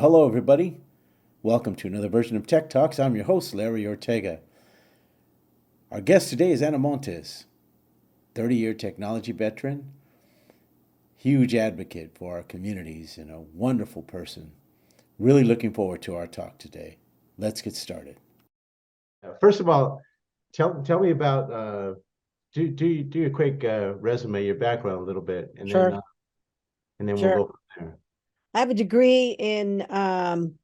Well, hello, everybody. Welcome to another version of Tech Talks. I'm your host, Larry Ortega. Our guest today is Ana Montes, 30-year technology veteran, huge advocate for our communities, and a wonderful person. Really looking forward to our talk today. Let's get started. First of all, tell me about do a quick resume, your background a little bit, and Sure. then we'll Sure. go from there. I have a degree in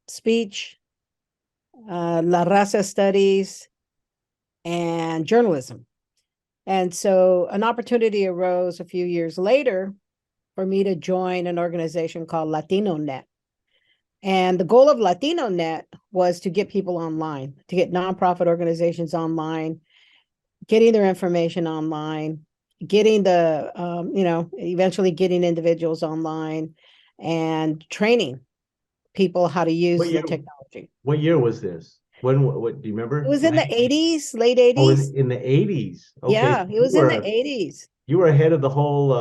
speech, La Raza studies, and journalism. And so an opportunity arose a few years later for me to join an organization called Latino Net. And the goal of Latino Net was to get people online, to get nonprofit organizations online, getting their information online, getting eventually getting individuals online and training people how to use the technology. What year was this? What do you remember? It was in the 80s, late Oh, 80s. in the 80s. Okay. Yeah, it was in the 80s. You were ahead of the whole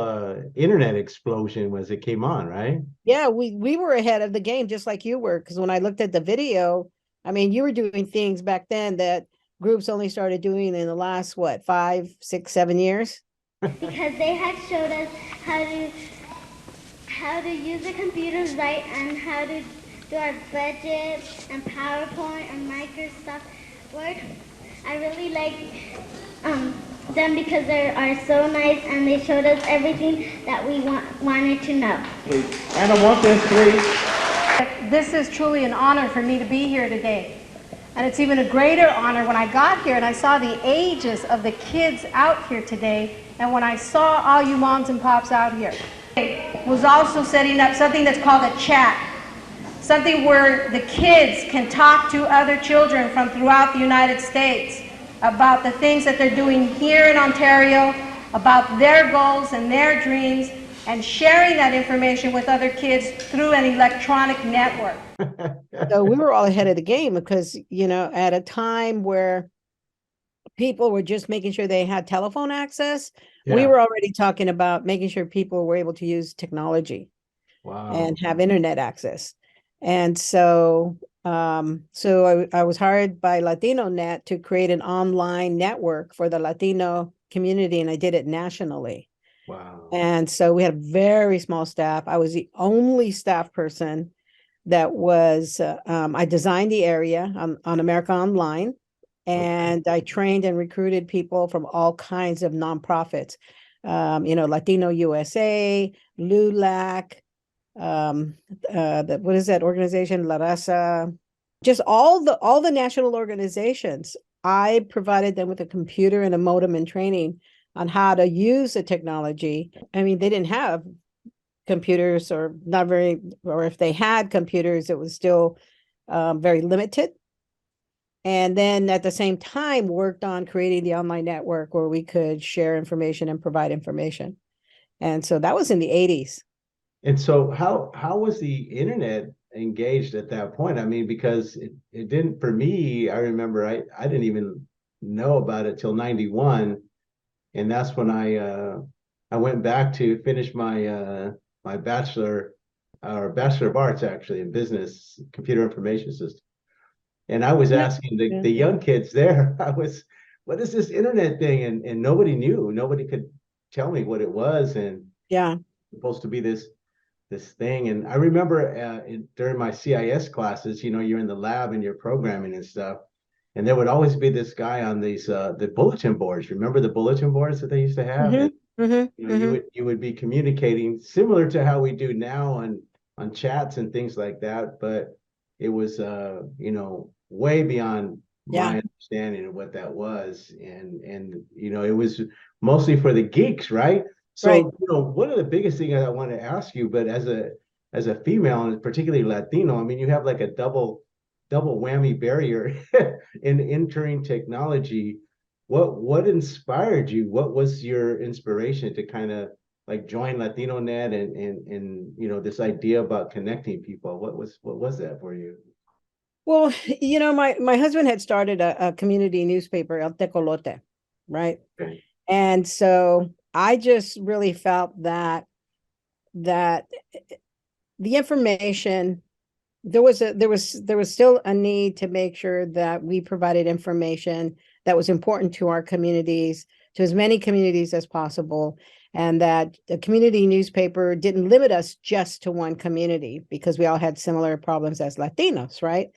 internet explosion as it came on, right? Yeah, we were ahead of the game just like you were, because when I looked at the video, I mean, you were doing things back then that groups only started doing in the last, 5, 6, 7 years? Because they had showed us how to use the computers right and how to do our budget and PowerPoint and Microsoft Word. I really like them because they are so nice and they showed us everything that we wanted to know. Ana Montes, please. This is truly an honor for me to be here today. And it's even a greater honor when I got here and I saw the ages of the kids out here today, and when I saw all you moms and pops out here. Was also setting up something that's called a chat, something where the kids can talk to other children from throughout the United States about the things that they're doing here in Ontario, about their goals and their dreams, and sharing that information with other kids through an electronic network. So we were all ahead of the game because, at a time where people were just making sure they had telephone access, we were already talking about making sure people were able to use technology. Wow. And have internet access. And so I was hired by Latino Net to create an online network for the Latino community, and I did it nationally. Wow. And so we had a very small staff. I was the only staff person that was, I designed the area on America Online, and I trained and recruited people from all kinds of nonprofits, Latino USA, LULAC, what is that organization, La Raza, just all the national organizations. I provided them with a computer and a modem and training on how to use the technology. I mean, they didn't have computers, or if they had computers, it was still very limited. And then at the same time worked on creating the online network where we could share information and provide information. And so that was in the 80s. And so how was the internet engaged at that point? I mean, because it didn't, for me, I remember I didn't even know about it till 91. And that's when I went back to finish my my bachelor of arts, actually, in business, computer information system. And I was asking the young kids there, what is this internet thing? And nobody knew. Nobody could tell me what it was. And supposed to be this thing. And I remember during my CIS classes, you're in the lab and you're programming and stuff. And there would always be this guy on these the bulletin boards. Remember the bulletin boards that they used to have? You would be communicating similar to how we do now on chats and things like that, but it was way beyond my understanding of what that was. And it was mostly for the geeks, right? So one of the biggest things I want to ask you, but as a female, and particularly Latino, I mean, you have like a double whammy barrier in entering technology. What inspired you? What was your inspiration to kind of like join Latino Net and this idea about connecting people? What was that for you? Well, my husband had started a community newspaper, El Tecolote, right? Okay. And so I just really felt that the information there was still a need to make sure that we provided information that was important to our communities, to as many communities as possible, and that the community newspaper didn't limit us just to one community because we all had similar problems as Latinos, right?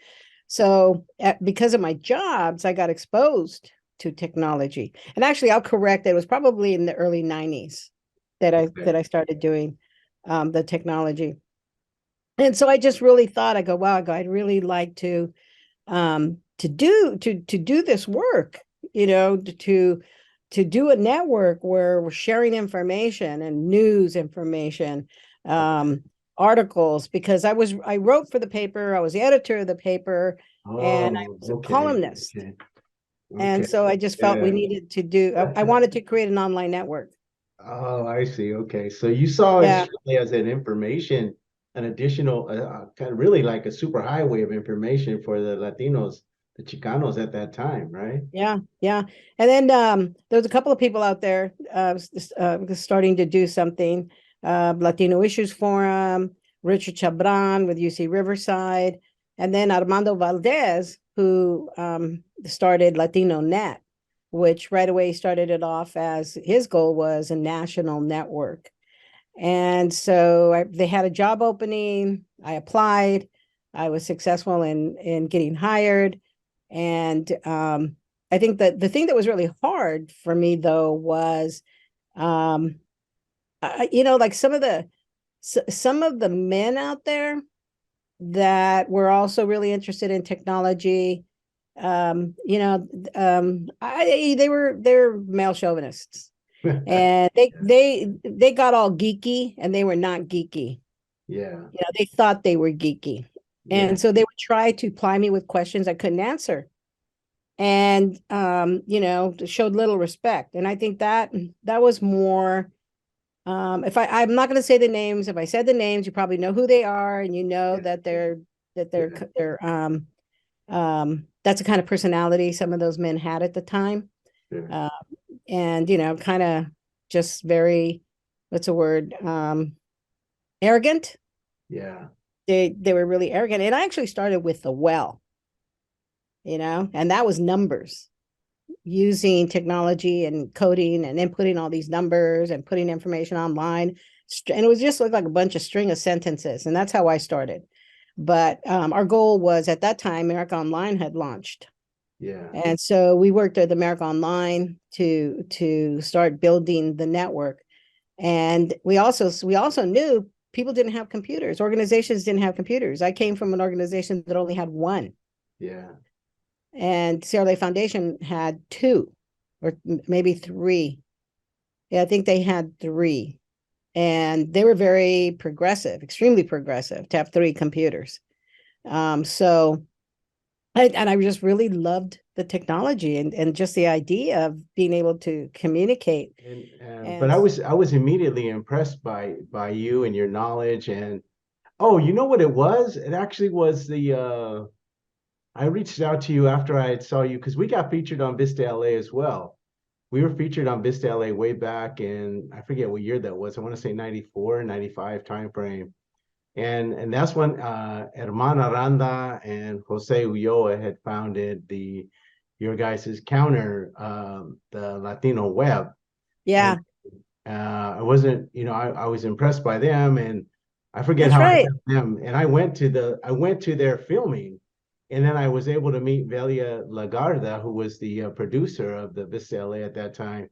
So because of my jobs, I got exposed to technology. And actually, I'll correct, it was probably in the early 90s that I started doing the technology. And so I just really thought, I go, wow, I'd really like to do this work, to do a network where we're sharing information and news information, articles, because I wrote for the paper, I was the editor of the paper, and I was a columnist. And so I just felt we needed to do, I wanted to create an online network. Oh, I see. Okay. So you saw it strictly as an information, an additional, kind of really like a super highway of information for the Latinos, the Chicanos at that time, right? Yeah. And then there was a couple of people out there starting to do something. Latino Issues Forum, Richard Chabran with UC Riverside, and then Armando Valdez, who started Latino Net, which right away started it off as his goal was a national network. And so they had a job opening. I applied. I was successful in getting hired. And I think that the thing that was really hard for me, though, was, like some of the men out there that were also really interested in technology. They're male chauvinists, and they got all geeky, and they were not geeky. Yeah. They thought they were geeky. And so they would try to ply me with questions I couldn't answer. And showed little respect. And I think that was more, I'm not going to say the names. If I said the names, you probably know who they are, and that they're that's the kind of personality some of those men had at the time. And kind of just very, what's the word, arrogant. Yeah. They were really arrogant. And I actually started with the well, and that was numbers, using technology and coding and inputting all these numbers and putting information online. And it was just like a bunch of string of sentences. And that's how I started. But our goal was, at that time, America Online had launched. Yeah. And so we worked at America Online to start building the network. And we also knew people didn't have computers. Organizations didn't have computers. I came from an organization that only had one. Yeah. And Sierra Leone Foundation had two or maybe three. Yeah, I think they had three. And they were very progressive, extremely progressive, to have three computers. So I just really loved the technology and just the idea of being able to communicate. But I was immediately impressed by you and your knowledge. And you know what it was? It actually was I reached out to you after I saw you, because we got featured on Vista LA as well. We were featured on Vista LA way back in, I forget what year that was. I want to say 94, 95 timeframe. And that's when Hermana Aranda and Jose Ulloa had founded your guys' counter, the Latino Web. Yeah. And, I wasn't, I was impressed by them, and I forget That's how right. I met them. And I went to their filming, and then I was able to meet Velia Lagarda, who was the producer of the Vista LA at that time.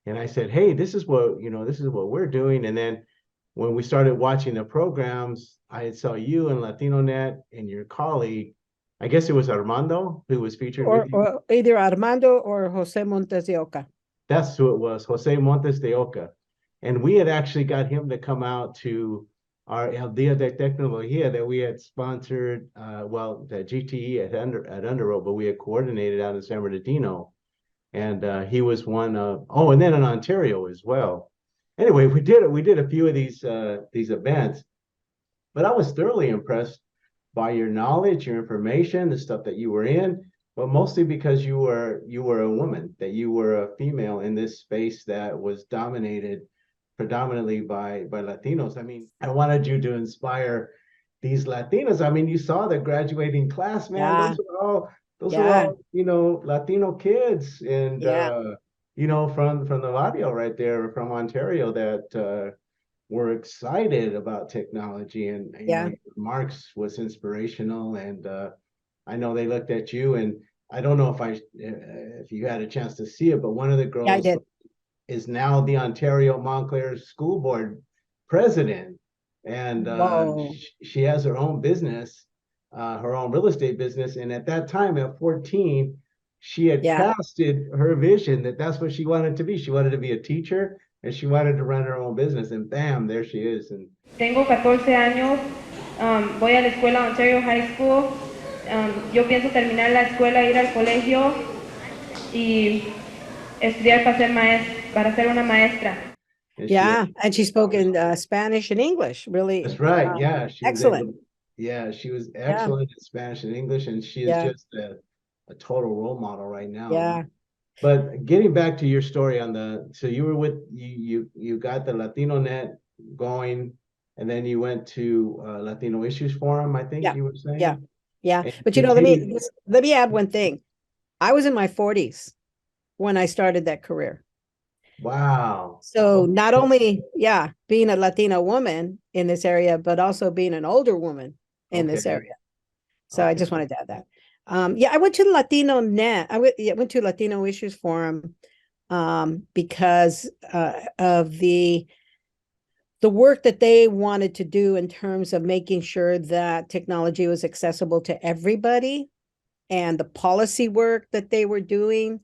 And I said, hey, this is what we're doing. And then when we started watching the programs, I saw you and LatinoNet and your colleague, I guess it was Armando, who was featured with you. Or either Armando or Jose Montes de Oca. That's who it was, Jose Montes de Oca. And we had actually got him to come out to our El Dia de Tecnología that we had sponsored, the GTE at Underoak, but we had coordinated out in San Bernardino. And he was one of, and then in Ontario as well. Anyway, we did a few of these events, but I was thoroughly impressed by your knowledge, your information, the stuff that you were in, but mostly because you were a woman, that you were a female in this space that was dominated predominantly by Latinos. I mean, I wanted you to inspire these Latinos, I mean, you saw the graduating class, man. Yeah. Those were Yeah. all, Latino kids, and Yeah. from the barrio right there from Ontario that were excited about technology, and Yeah. Marx was inspirational, and I know they looked at you, and I don't know if you had a chance to see it, but one of the Yeah, I girls did. is now the Ontario Montclair School Board president, and Whoa. she has her own business, her own real estate business. And at that time, at 14, she had Yeah. casted her vision that that's what she wanted to be. She wanted to be a teacher, and she wanted to run her own business. And bam, there she is. And Tengo 14 años, voy a la escuela Ontario High School. Yo pienso terminar la escuela, ir al colegio y estudiar para ser una maestra. Yeah, and she spoke in Spanish and English. Really, that's right. Yeah, she was able excellent. to, yeah, she was Yeah, excellent in Spanish and English, and she is yeah, just a total role model right now. yeah, But getting back to your story so you were with you got the Latino Net going, and then you went to Latino Issues Forum, I think yeah, you were yeah, saying. yeah. And But continue. let me add one thing. I was in my 40s when I started that career. Wow. So Okay. not only, yeah, being a Latina woman in this area, but also being an older woman in this Okay. area. So I Okay. just wanted to add that. Yeah, I went to Latino Net. I went to Latino Issues Forum because of the work that they wanted to do in terms of making sure that technology was accessible to everybody, and the policy work that they were doing,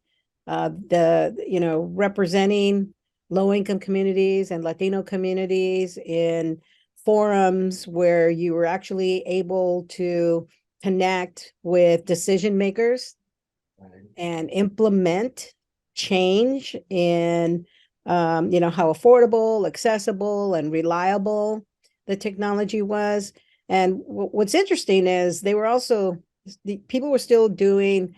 representing low-income communities and Latino communities in forums where you were actually able to connect with decision makers Right. and implement change in how affordable, accessible, and reliable the technology was. And what's interesting is people were still doing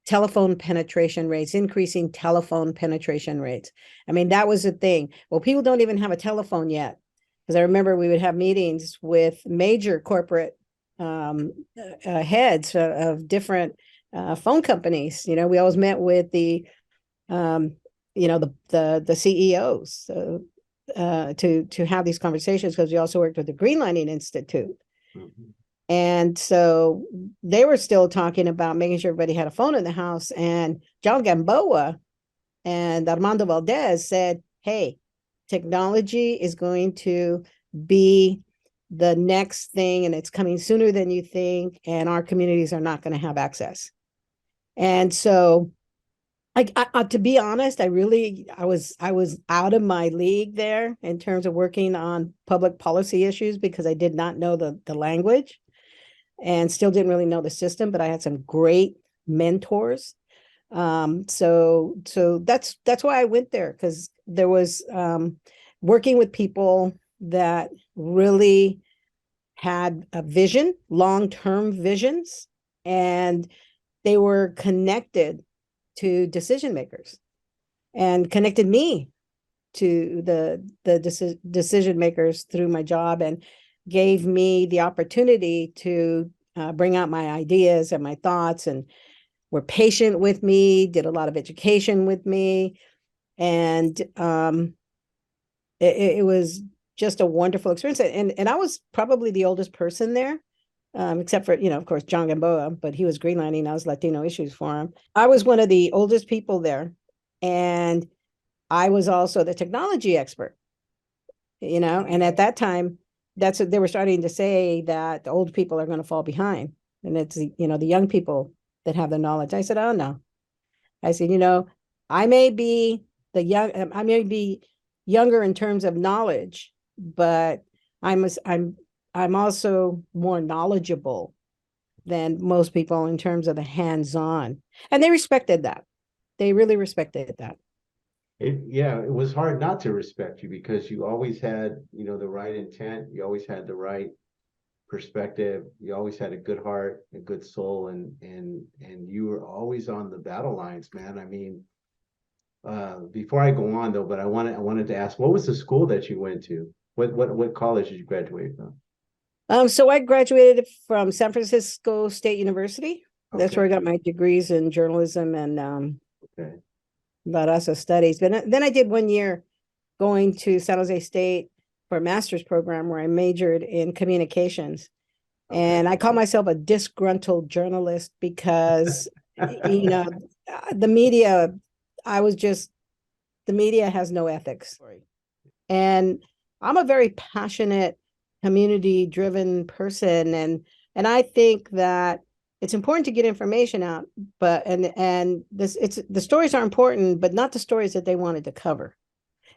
telephone penetration rates, increasing telephone penetration rates. I mean, that was the thing. Well, people don't even have a telephone yet. Because I remember we would have meetings with major corporate heads of different phone companies. We always met with the CEOs to have these conversations, because we also worked with the Greenlining Institute. Mhm. And so they were still talking about making sure everybody had a phone in the house. And John Gamboa and Armando Valdez said, hey, technology is going to be the next thing, and it's coming sooner than you think, and our communities are not going to have access. And so to be honest, I was out of my league there in terms of working on public policy issues, because I did not know the language and still didn't really know the system, but I had some great mentors. So that's why I went there, because there was working with people that really had a vision, long-term visions, and they were connected to decision makers and connected me to the decision makers through my job, and gave me the opportunity to bring out my ideas and my thoughts, and were patient with me, did a lot of education with me. And it was just a wonderful experience. And I was probably the oldest person there, except for, of course, John Gamboa, but he was Greenlining. I was Latino Issues Forum. I was one of the oldest people there. And I was also the technology expert, and at that time, that's what they were starting to say, that the old people are going to fall behind. And it's, the young people that have the knowledge. I said, oh, no. I said, I may be I may be younger in terms of knowledge, but I'm also more knowledgeable than most people in terms of the hands-on. And they respected that. They really respected that. It was hard not to respect you, because you always had, the right intent. You always had the right perspective. You always had a good heart, a good soul, and you were always on the battle lines, man. I mean, before I go on though, but I wanted to ask, what was the school that you went to? What college did you graduate from? So I graduated from San Francisco State University. That's where I got my degrees in journalism and Okay. La Raza studies. But then I did 1 year going to San Jose State for a master's program where I majored in communications. And I call myself a disgruntled journalist because, you know, the media, the media has no ethics. And I'm a very passionate, community-driven person. And I think that it's important to get information out, but the stories are important, but not the stories that they wanted to cover.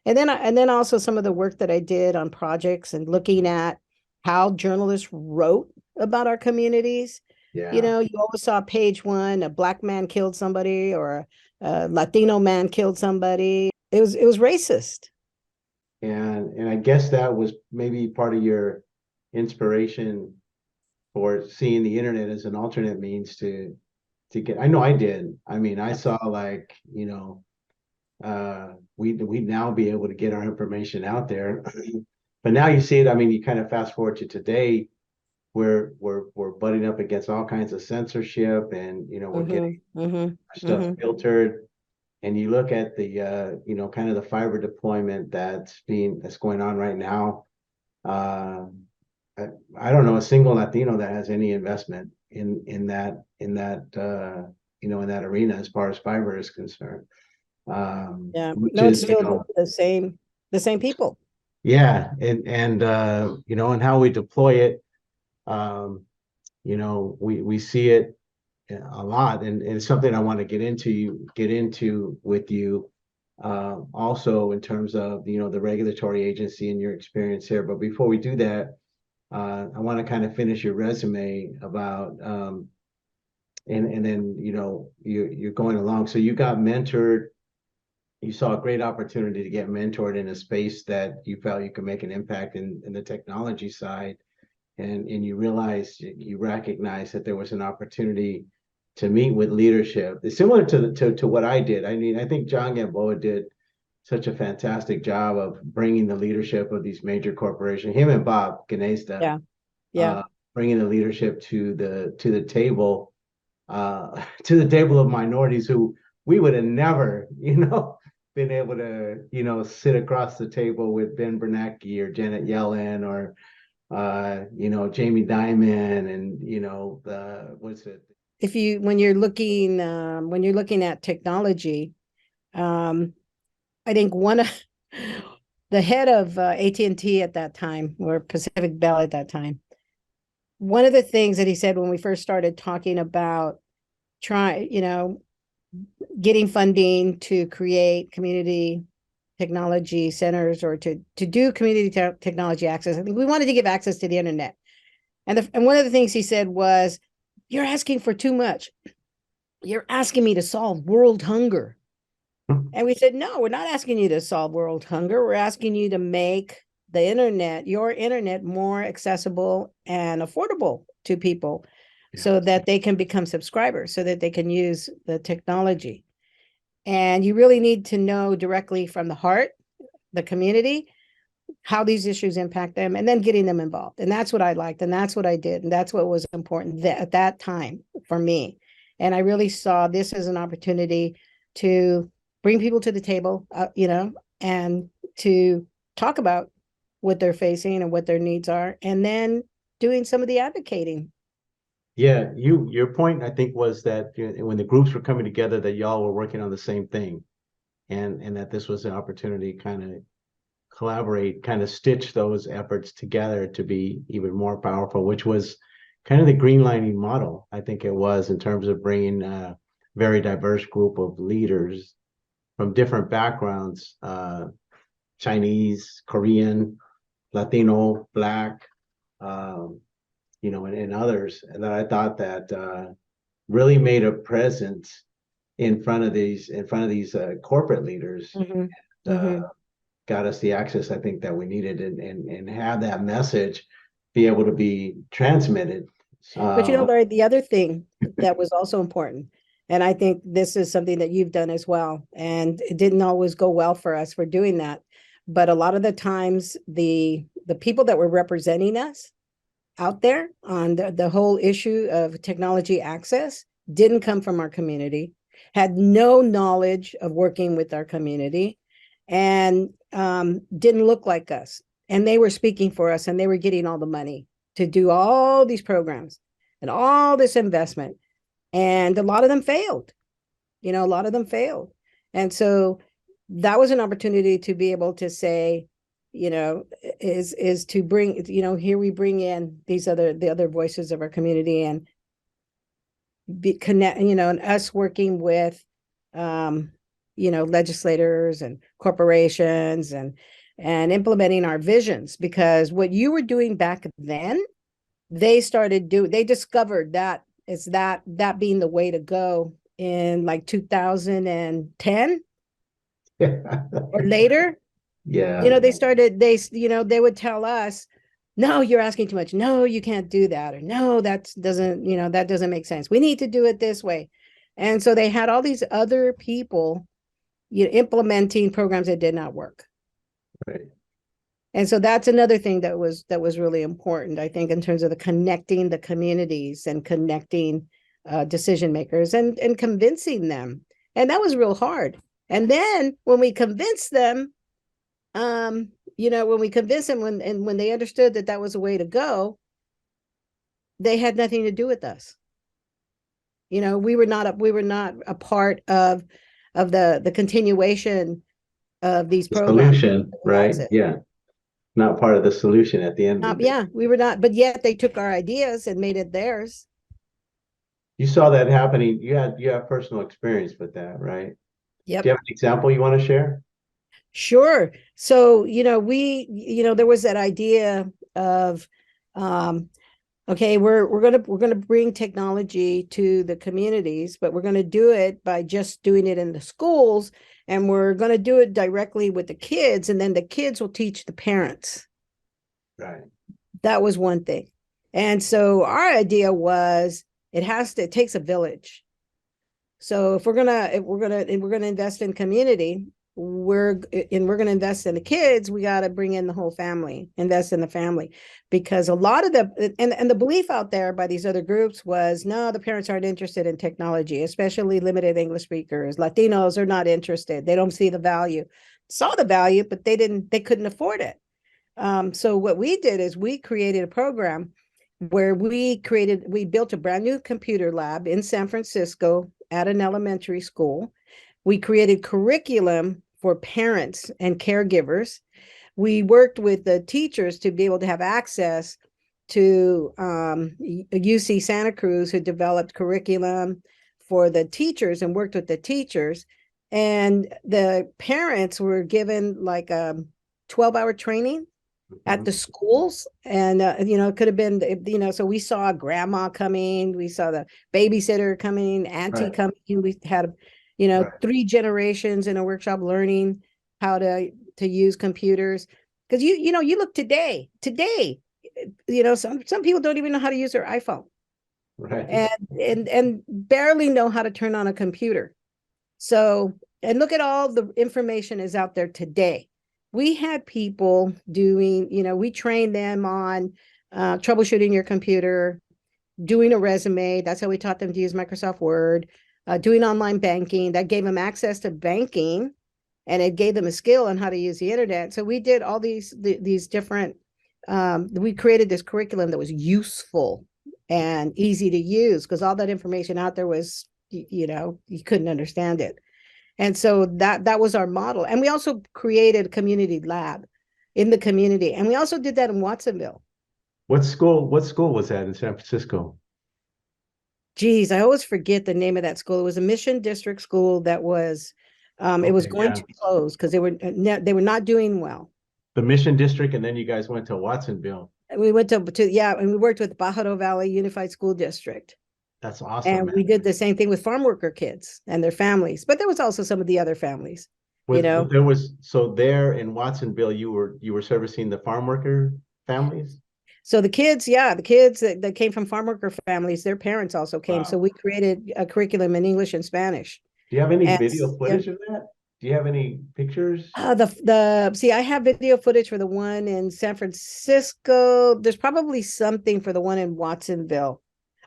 And then also some of the work that I did on projects and looking at how journalists wrote about our communities. Yeah. You know, you always saw page one, a Black man killed somebody or a Latino man killed somebody. It was racist. And I guess that was maybe part of your inspiration for seeing the internet as an alternate means to get. I know I did. I mean, I saw like, we'd now be able to get our information out there. But now you see it. I mean, you kind of fast forward to today, where we're butting up against all kinds of censorship, and we're getting stuff filtered. And you look at the kind of the fiber deployment that's going on right now. I don't know a single Latino that has any investment in that arena as far as fiber is concerned. Yeah, no, it's still the same people. Yeah, and how we deploy it, we see it a lot, and it's something I want to get into with you, also in terms of the regulatory agency and your experience here. But before we do that, I want to kind of finish your resume about and then you're going along. So you got mentored. You saw a great opportunity to get mentored in a space that you felt you could make an impact in the technology side, and you recognized that there was an opportunity to meet with leadership. It's similar to what I did. I mean, I think John Gamboa did such a fantastic job of bringing the leadership of these major corporations. Him and Bob Gnesta, bringing the leadership to the table, to the table of minorities who we would have never, been able to, sit across the table with Ben Bernanke or Janet Yellen or, Jamie Dimon and, what's it? When you're looking at technology, I think the head of AT&T at that time, or Pacific Bell at that time, one of the things that he said when we first started talking about getting funding to create community technology centers or to do community technology access, I think we wanted to give access to the internet. And one of the things he said was, "You're asking for too much. You're asking me to solve world hunger." And we said, "No, we're not asking you to solve world hunger. We're asking you to make your internet more accessible and affordable to people so that they can become subscribers, so that they can use the technology. And you really need to know directly from the heart, the community, how these issues impact them, and then getting them involved." And that's what I liked, and that's what I did, and that's what was important at that time for me. And I really saw this as an opportunity to bring people to the table, and to talk about what they're facing and what their needs are, and then doing some of the advocating. Yeah, your point, I think, was that when the groups were coming together, that y'all were working on the same thing, and that this was an opportunity to kind of collaborate, kind of stitch those efforts together to be even more powerful, which was kind of the greenlining model. I think it was, in terms of bringing a very diverse group of leaders from different backgrounds, Chinese, Korean, Latino, Black, and others, and that I thought that really made a presence in front of these corporate leaders. Got us the access, I think, that we needed, and have that message be able to be transmitted. But Larry, the other thing that was also important, and I think this is something that you've done as well, and it didn't always go well for us for doing that, but a lot of the times the people that were representing us out there on the whole issue of technology access didn't come from our community, had no knowledge of working with our community, and didn't look like us. And they were speaking for us, and they were getting all the money to do all these programs and all this investment. And a lot of them failed. A lot of them failed. And so that was an opportunity to be able to say, is to bring, here we bring in the other voices of our community and connect, and us working with, legislators and corporations and implementing our visions, because what you were doing back then, they discovered that is that being the way to go in like 2010 or later. Yeah. They would tell us, no, you're asking too much. No, you can't do that. Or no, that doesn't make sense. We need to do it this way. And so they had all these other people, implementing programs that did not work. Right. And so that's another thing that was really important, I think, in terms of connecting the communities and connecting decision makers and convincing them. And that was real hard. And then when we convinced them, when they understood that was a way to go, they had nothing to do with us. We were not a part of the continuation of these programs. Solution, right? Yeah. Not part of the solution at the end of the day. Yeah, we were not, but yet they took our ideas and made it theirs. You saw that happening. You have personal experience with that, right? Yep. Do you have an example you want to share? Sure. So, there was that idea of, okay, we're gonna bring technology to the communities, but we're gonna do it by just doing it in the schools, and we're gonna do it directly with the kids, and then the kids will teach the parents. Right. That was one thing. And so our idea was it takes a village. So if we're gonna invest in community, we're gonna invest in the kids, we got to bring in the whole family, invest in the family, because a lot of the belief out there by these other groups was, no, the parents aren't interested in technology, especially limited English speakers. Latinos are not interested. They don't see the value. Saw the value, but they couldn't afford it. So what we did is we created a program where we built a brand new computer lab in San Francisco at an elementary school. We created curriculum for parents and caregivers. We worked with the teachers to be able to have access to UC Santa Cruz, who developed curriculum for the teachers and worked with the teachers. And the parents were given like a 12-hour training at the schools. And, it could have been, so we saw grandma coming, we saw the babysitter coming, auntie coming. We had, 3 generations in a workshop learning how to use computers. Because, you look today, some people don't even know how to use their iPhone. Right. And barely know how to turn on a computer. So, and look at all the information is out there today. We had people doing, we trained them on troubleshooting your computer, doing a resume. That's how we taught them to use Microsoft Word, doing online banking. That gave them access to banking, and it gave them a skill on how to use the internet. So we did all these different, we created this curriculum that was useful and easy to use, because all that information out there was, you couldn't understand it. And so that was our model. And we also created a community lab in the community. And we also did that in Watsonville. What school was that in San Francisco? Geez, I always forget the name of that school. It was a Mission District school that was, it was going to close because they were not doing well. The Mission District, and then you guys went to Watsonville. We went and we worked with Bajaro Valley Unified School District. That's awesome. And we did the same thing with farm worker kids and their families, but there was also some of the other families. There in Watsonville, you were servicing the farm worker families. So the kids that came from farm worker families, their parents also came. Wow. So we created a curriculum in English and Spanish. Do you have any video footage of that? Do you have any pictures? See, I have video footage for the one in San Francisco. There's probably something for the one in Watsonville.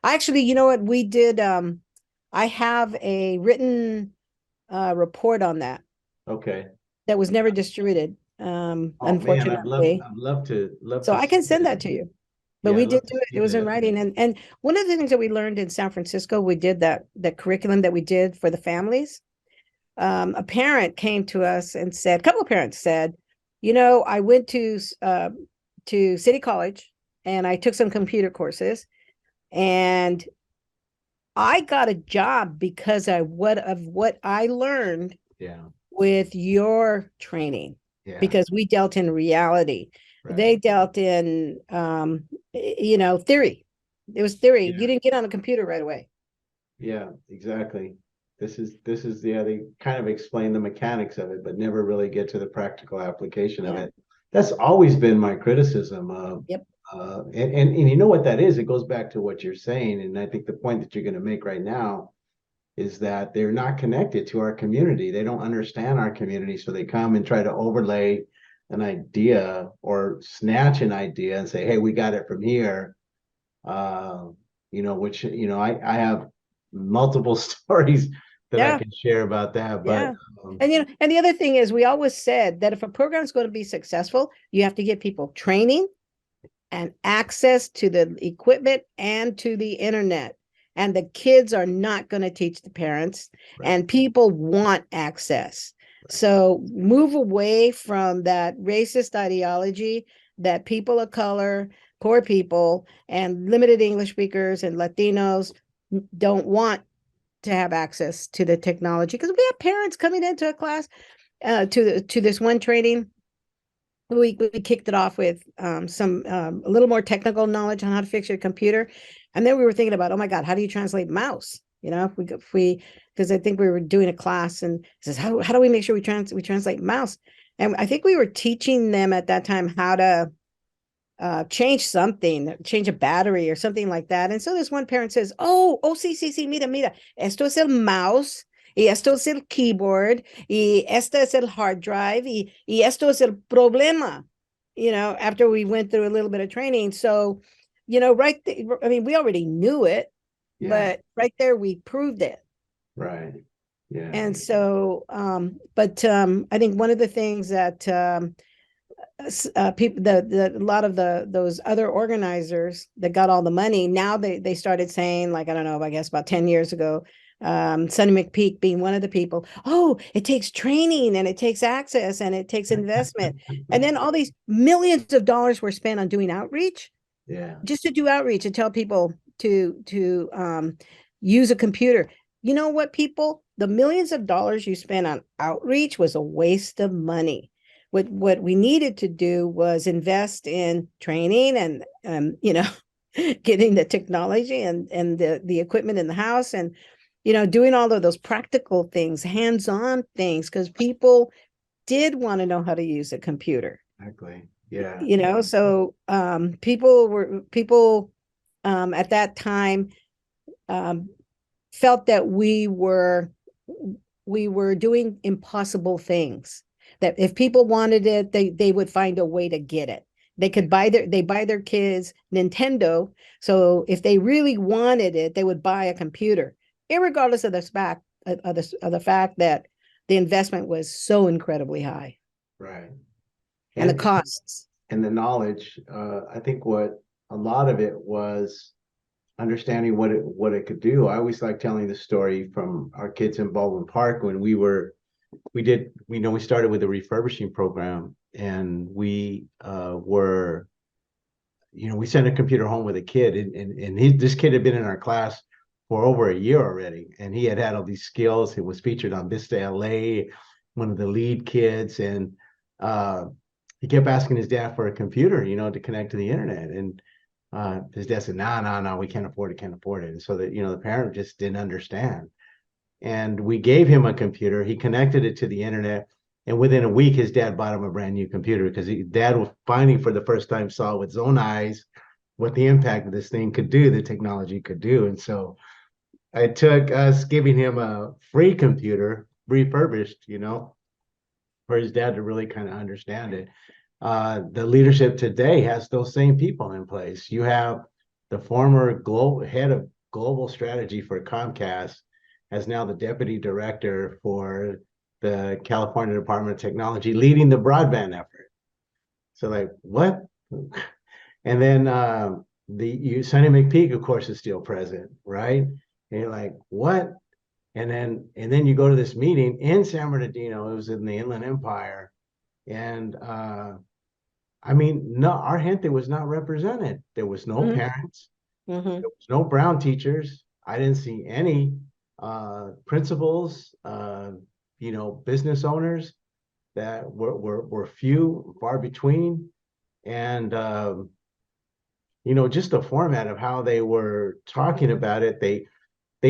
Actually, you know what we did? I have a written report on that Okay. that was never distributed, Oh man, unfortunately. I'd love to So I can send that to you. But Yeah, we I'd love did to do it. see It was in that. writing. And one of the things that we learned in San Francisco, we did that curriculum that we did for the families. A parent came to us and said, a couple of parents said, I went to City College and I took some computer courses and I got a job because of what I learned Yeah, with your training, yeah, because we dealt in reality. right. They dealt in, theory. It was theory. Yeah. You didn't get on a computer right away. Yeah, exactly. They kind of explain the mechanics of it, but never really get to the practical application of Yeah. it. That's always been my criticism of, Yep. And you know what that is? It goes back to what you're saying. And I think the point that you're going to make right now is that they're not connected to our community. They don't understand our community. So they come and try to overlay an idea or snatch an idea and say, hey, we got it from here. Which, I have multiple stories that I Yeah. can share about that. But Yeah. And the other thing is, we always said that if a program is going to be successful, you have to give people training and access to the equipment and to the internet. And the kids are not going to teach the parents, Right. and people want access. So move away from that racist ideology that people of color, poor people, and limited English speakers and Latinos don't want to have access to the technology, because we have parents coming into a class to this one training. We kicked it off with some a little more technical knowledge on how to fix your computer, and then we were thinking about, oh my God, how do you translate mouse? Because I think we were doing a class and it says, how do we make sure we translate mouse? And I think we were teaching them at that time how to change a battery or something like that. And so this one parent says, sí, mira, esto es el mouse, y esto es el keyboard, y este es el hard drive, y esto es el problema, after we went through a little bit of training. So, right there, I mean, we already knew it, Yeah. but right there, we proved it. Right. Yeah. And so, I think one of the things that people, a lot of those other organizers that got all the money, now they started saying, like, I don't know, I guess about 10 years ago, Sonny McPeak being one of the people, it takes training and it takes access and it takes investment. And then all these millions of dollars were spent on doing outreach. Yeah. Just to do outreach and tell people to use a computer. You know what, people? The millions of dollars you spent on outreach was a waste of money. What we needed to do was invest in training and getting the technology and the equipment in the house, and doing all of those practical things, hands-on things, because people did want to know how to use a computer. Exactly. Yeah. So people at that time felt that we were doing impossible things, that if people wanted it, they would find a way to get it. They buy their kids Nintendo. So if they really wanted it, they would buy a computer, irregardless of the fact that the investment was so incredibly high. Right. And the costs. And the knowledge. I think what a lot of it was understanding what it could do. I always like telling the story from our kids in Baldwin Park when we started with a refurbishing program, and we we sent a computer home with a kid, and this kid had been in our class for over a year already, and he had all these skills. He was featured on Vista LA, one of the lead kids, and he kept asking his dad for a computer, to connect to the internet, and his dad said, no, we can't afford it. And so that, the parent just didn't understand. And we gave him a computer. He connected it to the internet. And within a week, his dad bought him a brand new computer, because dad was finally, for the first time, saw with his own eyes what the impact of this thing could do, the technology could do. And so it took us giving him a free computer, refurbished, for his dad to really kind of understand it. The leadership today has those same people in place. You have the former head of global strategy for Comcast as now the deputy director for the California Department of Technology, leading the broadband effort. So like, what? And then Sonny McPeak, of course, is still present, right? And you're like, what? And then you go to this meeting in San Bernardino. It was in the Inland Empire, and I mean, no, our gente was not represented. There was no parents. There was no brown teachers. I didn't see any principals, business owners. That were few, far between. And just the format of how they were talking about it, they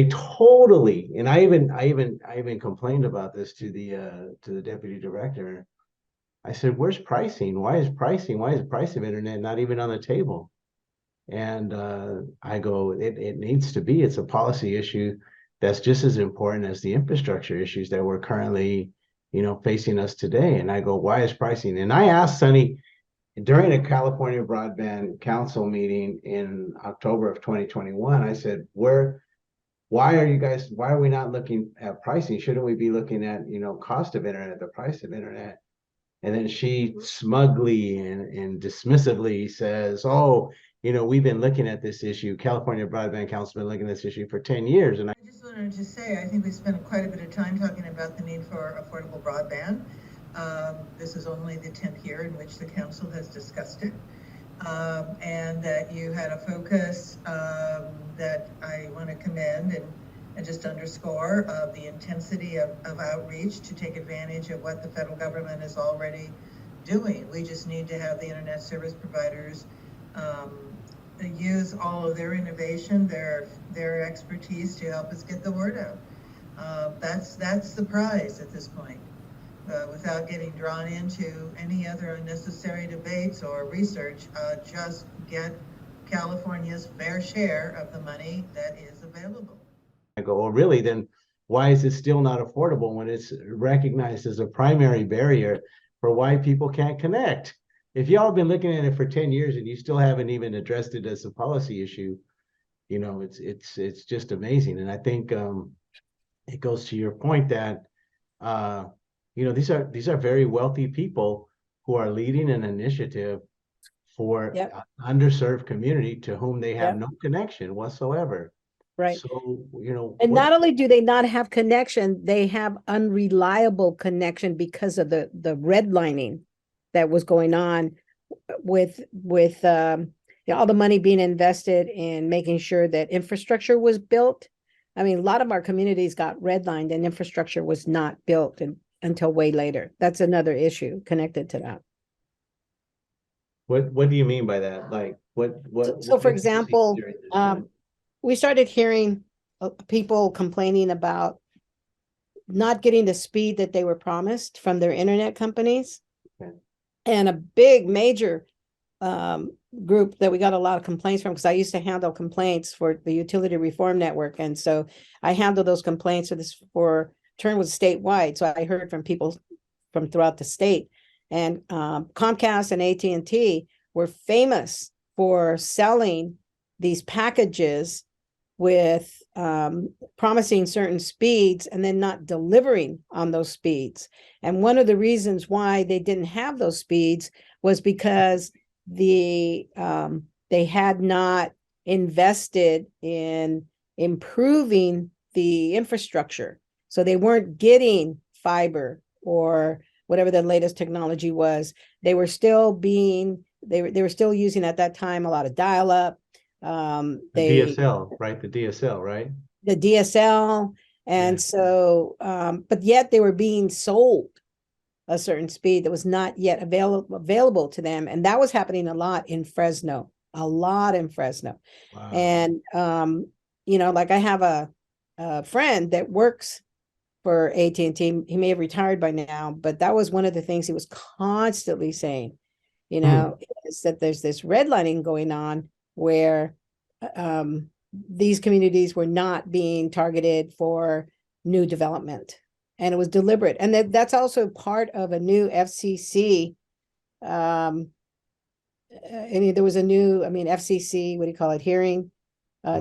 totally, and I even complained about this to the deputy director. I said, where's pricing? Why is price of internet not even on the table? And I go, it needs to be. It's a policy issue that's just as important as the infrastructure issues that we're currently, facing us today. And I go, why is pricing? And I asked Sonny during a California Broadband Council meeting in October of 2021, I said, why are we not looking at pricing? Shouldn't we be looking at, cost of internet, the price of internet? And then she smugly and dismissively says, oh, we've been looking at this issue. California Broadband Council has been looking at this issue for 10 years. And I just wanted to say, I think we spent quite a bit of time talking about the need for affordable broadband. This is only the 10th year in which the council has discussed it. And that you had a focus that I want to commend and just underscore of the intensity of outreach to take advantage of what the federal government is already doing. We just need to have the internet service providers use all of their innovation, their expertise to help us get the word out. That's the prize at this point. Without getting drawn into any other unnecessary debates or research, just get California's fair share of the money that is available. I go, well, really, then why is it still not affordable when it's recognized as a primary barrier for why people can't connect? If y'all have been looking at it for 10 years and you still haven't even addressed it as a policy issue, it's just amazing. And I think it goes to your point that these are very wealthy people who are leading an initiative for an underserved community to whom they have no connection whatsoever. Right. So, and not only do they not have connection, they have unreliable connection because of the redlining that was going on with all the money being invested in making sure that infrastructure was built. I mean, a lot of our communities got redlined and infrastructure was not built until way later. That's another issue connected to that. What do you mean by that? Like what? So for example, we started hearing people complaining about not getting the speed that they were promised from their internet companies. Okay. And a big major group that we got a lot of complaints from, because I used to handle complaints for the Utility Reform Network. And so I handled those complaints for turn was statewide. So I heard from people from throughout the state. And Comcast and AT&T were famous for selling these packages with promising certain speeds and then not delivering on those speeds. And one of the reasons why they didn't have those speeds was because they had not invested in improving the infrastructure. So they weren't getting fiber or whatever the latest technology was. They were still they were still using at that time a lot of dial-up. The DSL, right? The DSL, right? The DSL. And so, but yet they were being sold a certain speed that was not yet available to them. And that was happening a lot in Fresno. Wow. And, like I have a friend that works for AT&T. He may have retired by now, but that was one of the things he was constantly saying, is that there's this redlining going on where these communities were not being targeted for new development. and it was deliberate. And that's also part of a new FCC. And there was a new, FCC, what do you call it, hearing,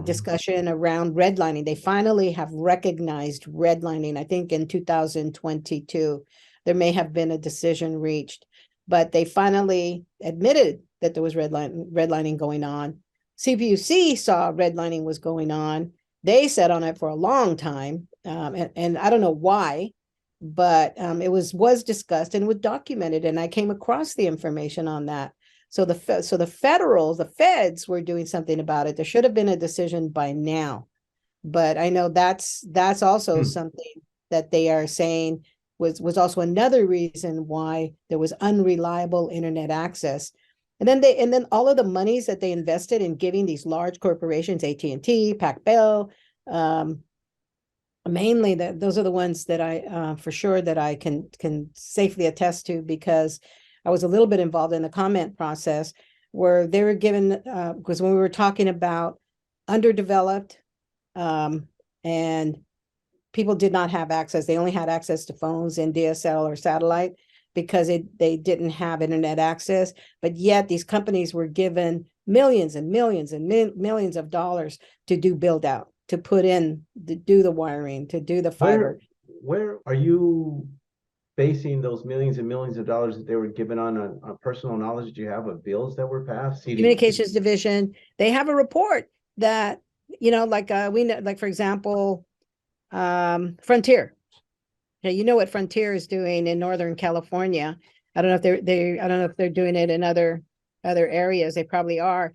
discussion around redlining. They finally have recognized redlining. I think in 2022, there may have been a decision reached, but they finally admitted that there was redlining going on. CPUC saw redlining was going on. They sat on it for a long time, and I don't know why, but it was discussed and was documented, and I came across the information on that. So the feds were doing something about it. There should have been a decision by now, but I know that's also something that they are saying was also another reason why there was unreliable internet access. And then all of the monies that they invested in giving these large corporations, AT&T, Pac-Bell, mainly those are the ones that I for sure that I can safely attest to, because I was a little bit involved in the comment process where they were given, because when we were talking about underdeveloped and people did not have access, they only had access to phones and DSL or satellite because they didn't have internet access, but yet these companies were given millions and millions and millions of dollars to do build out, to put in, to do the wiring, to do the fiber. Where are you basing those millions and millions of dollars that they were given on personal knowledge that you have of bills that were passed? Communications division, they have a report that, like we know, like for example, Frontier. Okay, you know what Frontier is doing in Northern California. I don't know if I don't know if they're doing it in other areas. They probably are,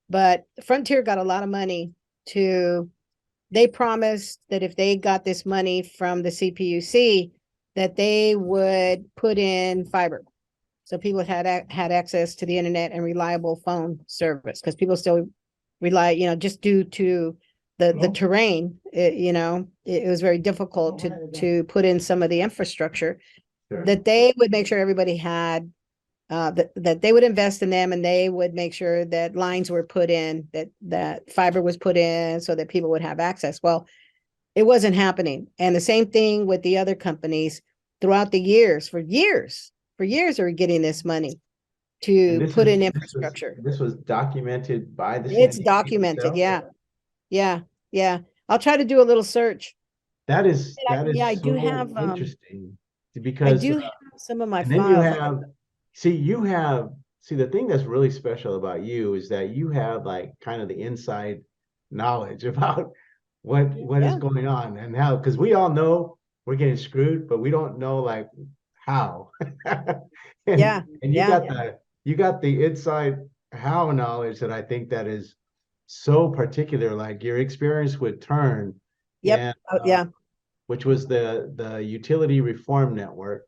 but Frontier got a lot of money they promised that if they got this money from the CPUC, that they would put in fiber. So people had access to the internet and reliable phone service, because people still rely, just due to the terrain, it was very difficult to put in some of the infrastructure. Sure. That they would make sure everybody had, that they would invest in them, and they would make sure that lines were put in, that fiber was put in so that people would have access. Well, it wasn't happening. And the same thing with the other companies throughout the years, for years they were getting this money to put in infrastructure. This was documented by the It's documented. Yeah. I'll try to do a little search. That is I do have interesting, because I do have some of my and then files. the thing that's really special about you is that you have like kind of the inside knowledge about what is going on and how, because we all know we're getting screwed, but we don't know like how. And you got the inside how knowledge that I think that is so particular, like your experience with Turn. Which was the utility reform network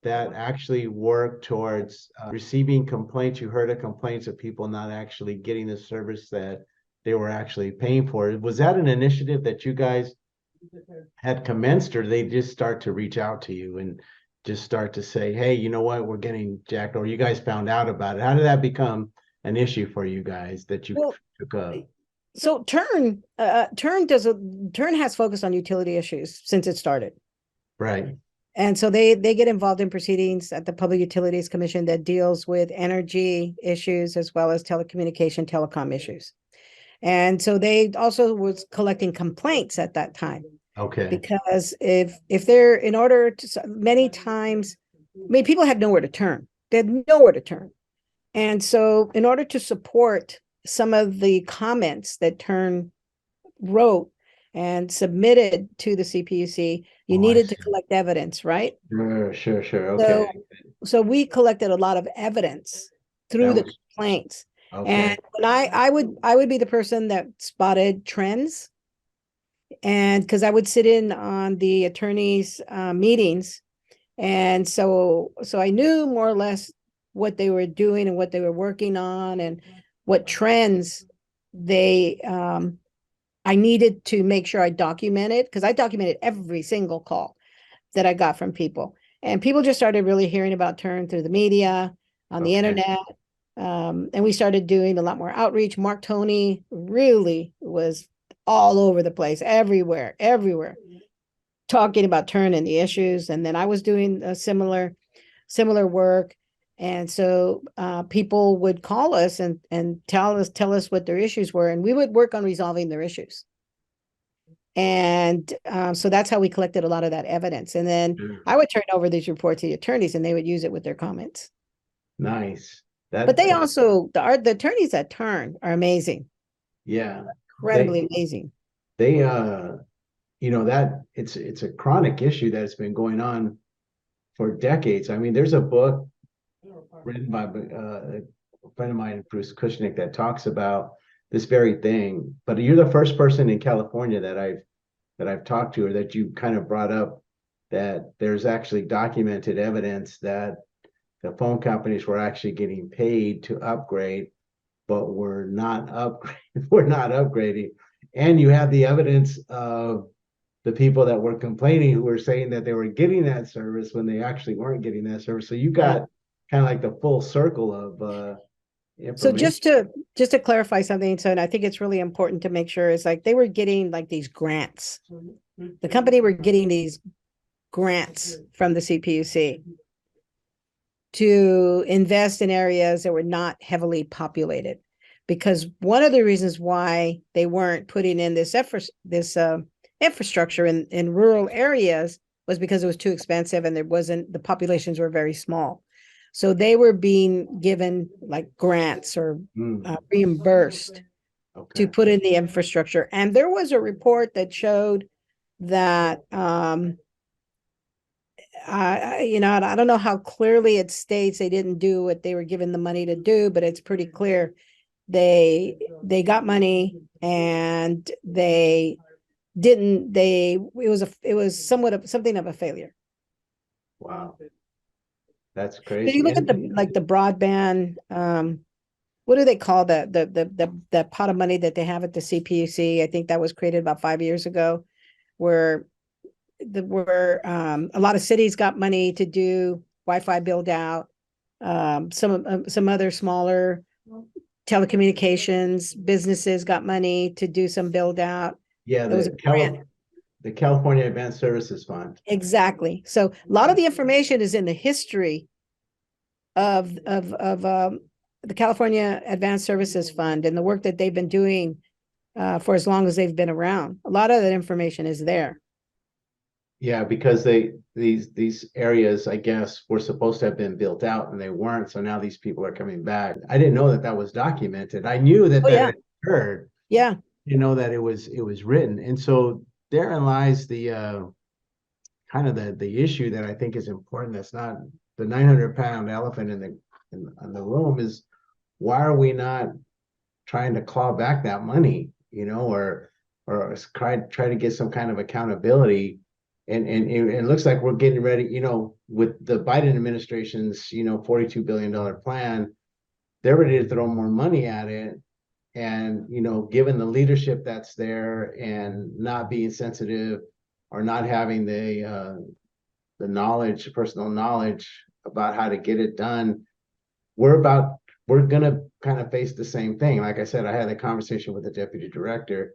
that actually worked towards receiving complaints. You heard of complaints of people not actually getting the service that they were actually paying for. Was that an initiative that you guys had commenced, or they just start to reach out to you and just start to say, hey, you know what, we're getting jacked, or you guys found out about it? How did that become an issue for you guys that you took up? So Turn has focused on utility issues since it started. Right. And so they get involved in proceedings at the Public Utilities Commission that deals with energy issues as well as telecom issues. And so they also was collecting complaints at that time. Okay. Because if they're, in order to, many times, people had nowhere to turn. They had nowhere to turn. And so in order to support some of the comments that Turn wrote and submitted to the CPUC, you needed to collect evidence, right? Sure. Okay. So we collected a lot of evidence through the complaints. Okay. And when I would be the person that spotted trends, and because I would sit in on the attorneys' meetings, and so I knew more or less what they were doing and what they were working on and what trends I needed to make sure I documented, because I documented every single call that I got from people. And people just started really hearing about Turn through the media, on the internet. And we started doing a lot more outreach. Mark Toney really was all over the place, everywhere. talking about turning the issues, and then I was doing a similar work. And so people would call us and tell us what their issues were, and we would work on resolving their issues. And so that's how we collected a lot of that evidence. And then I would turn over these reports to the attorneys, and they would use it with their comments. Nice. But they also, the attorneys that turn are amazing. Yeah. Incredibly amazing. They, you know, that it's a chronic issue that's been going on for decades. I mean, there's a book written by a friend of mine, Bruce Kushnick, that talks about this very thing. But you're the first person in California that I've talked to, or that you kind of brought up, that there's actually documented evidence that the phone companies were actually getting paid to upgrade, but we're not upgrading. And you have the evidence of the people that were complaining who were saying that they were getting that service when they actually weren't getting that service. So you got kind of like the full circle of so just to clarify something, so, and I think it's really important to make sure, is like they were getting like these grants. The company were getting these grants from the CPUC to invest in areas that were not heavily populated, because one of the reasons why they weren't putting in this infrastructure in rural areas was because it was too expensive, and the populations were very small. So they were being given like grants or reimbursed to put in the infrastructure. And there was a report that showed that, I don't know how clearly it states they didn't do what they were given the money to do, but it's pretty clear they got money, and it was somewhat of something of a failure. Wow. That's crazy. If you look at the broadband, what do they call the pot of money that they have at the CPUC? I think that was created about 5 years ago, where a lot of cities got money to do Wi-Fi build out. Some other smaller telecommunications businesses got money to do some build out. Yeah, there was a grant. The California Advanced Services Fund. Exactly. So a lot of the information is in the history of the California Advanced Services Fund and the work that they've been doing for as long as they've been around. A lot of that information is there. Yeah, because these areas, I guess, were supposed to have been built out, and they weren't. So now these people are coming back. I didn't know that was documented. I knew that had occurred. Yeah. You know that it was written, and so therein lies the kind of the issue that I think is important. That's not the 900-pound elephant in the room. Is why are we not trying to claw back that money? You know, or try to get some kind of accountability. And it looks like we're getting ready. You know, with the Biden administration's $42 billion plan, they're ready to throw more money at it. And, given the leadership that's there and not being sensitive or not having the knowledge, personal knowledge about how to get it done, we're going to kind of face the same thing. Like I said, I had a conversation with the deputy director,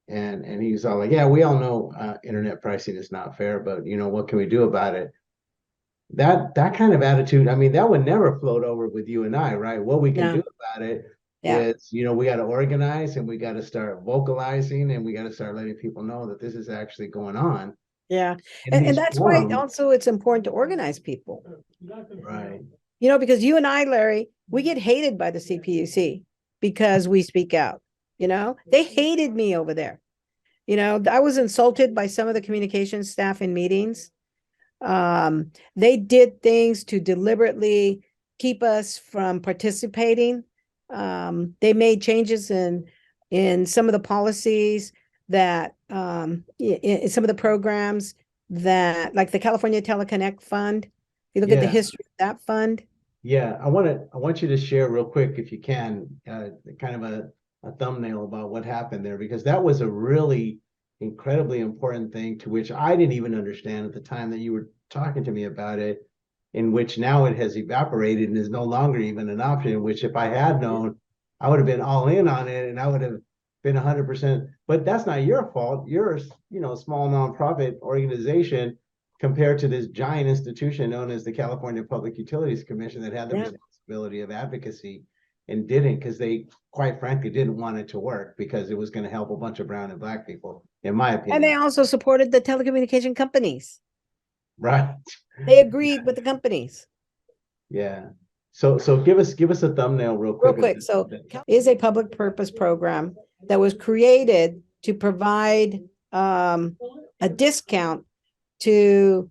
and he's all like, yeah, we all know internet pricing is not fair, but, what can we do about it? That kind of attitude, I mean, that would never float over with you and I, right? What we can do about it is, we got to organize, and we got to start vocalizing, and we got to start letting people know that this is actually going on. Yeah. And that's why also it's important to organize people. Right. Because you and I, Larry, we get hated by the CPUC because we speak out. They hated me over there. I was insulted by some of the communications staff in meetings. They did things to deliberately keep us from participating. They made changes in some of the policies that in some of the programs that, like the California Teleconnect Fund. If you look at the history of that fund. Yeah, I want you to share real quick, if you can, kind of a thumbnail about what happened there, because that was a really incredibly important thing, to which I didn't even understand at the time that you were talking to me about it, in which now it has evaporated and is no longer even an option, in which if I had known, I would have been all in on it, and I would have been 100%, but that's not your fault. You're, a small nonprofit organization compared to this giant institution known as the California Public Utilities Commission that had the responsibility of advocacy and didn't, because they, quite frankly, didn't want it to work because it was going to help a bunch of brown and black people, in my opinion. And they also supported the telecommunication companies. Right. They agreed with the companies. Yeah. So give us a thumbnail real quick. So is a public purpose program that was created to provide a discount to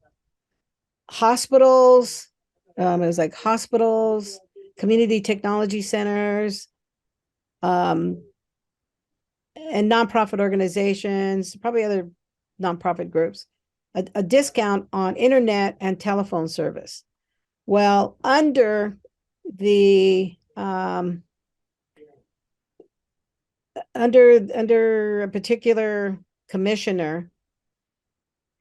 hospitals. It was like hospitals, community technology centers, and nonprofit organizations, probably other nonprofit groups, a discount on internet and telephone service. Well, under the under a particular commissioner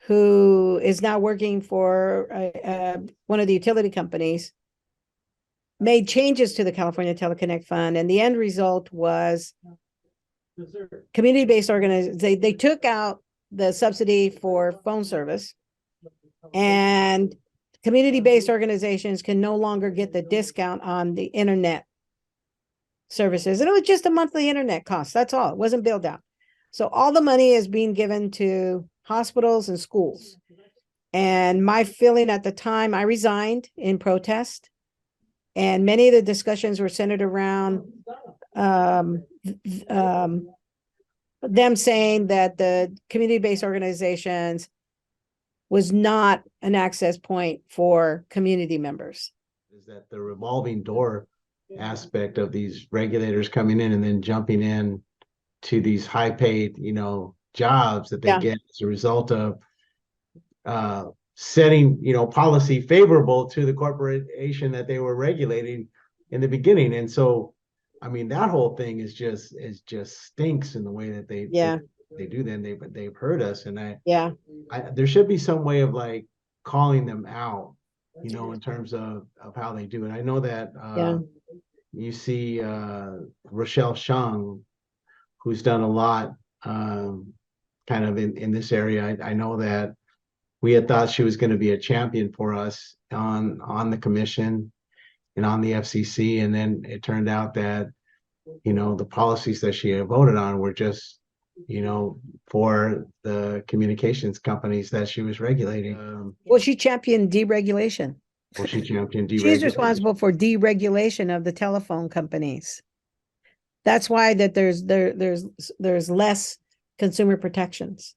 who is now working for one of the utility companies, made changes to the California Teleconnect Fund, and the end result was community-based organizations. They took out the subsidy for phone service, and community-based organizations can no longer get the discount on the internet services. And it was just a monthly internet cost. That's all. It wasn't billed out. So all the money is being given to hospitals and schools. And my feeling at the time, I resigned in protest. And many of the discussions were centered around them saying that the community-based organizations was not an access point for community members. Is that the revolving door aspect of these regulators coming in and then jumping in to these high paid, jobs that they get as a result of setting, policy favorable to the corporation that they were regulating in the beginning. And so, I mean, that whole thing is just stinks in the way that they do them. They've hurt us. And there should be some way of like calling them out, in terms of how they do it. I know that you see Rochelle Shung, who's done a lot kind of in this area. I know that we had thought she was going to be a champion for us on the commission and on the FCC. And then it turned out that, the policies that she had voted on were just, for the communications companies that she was regulating. Well, she championed deregulation. She's responsible for deregulation of the telephone companies. That's why that there's less consumer protections.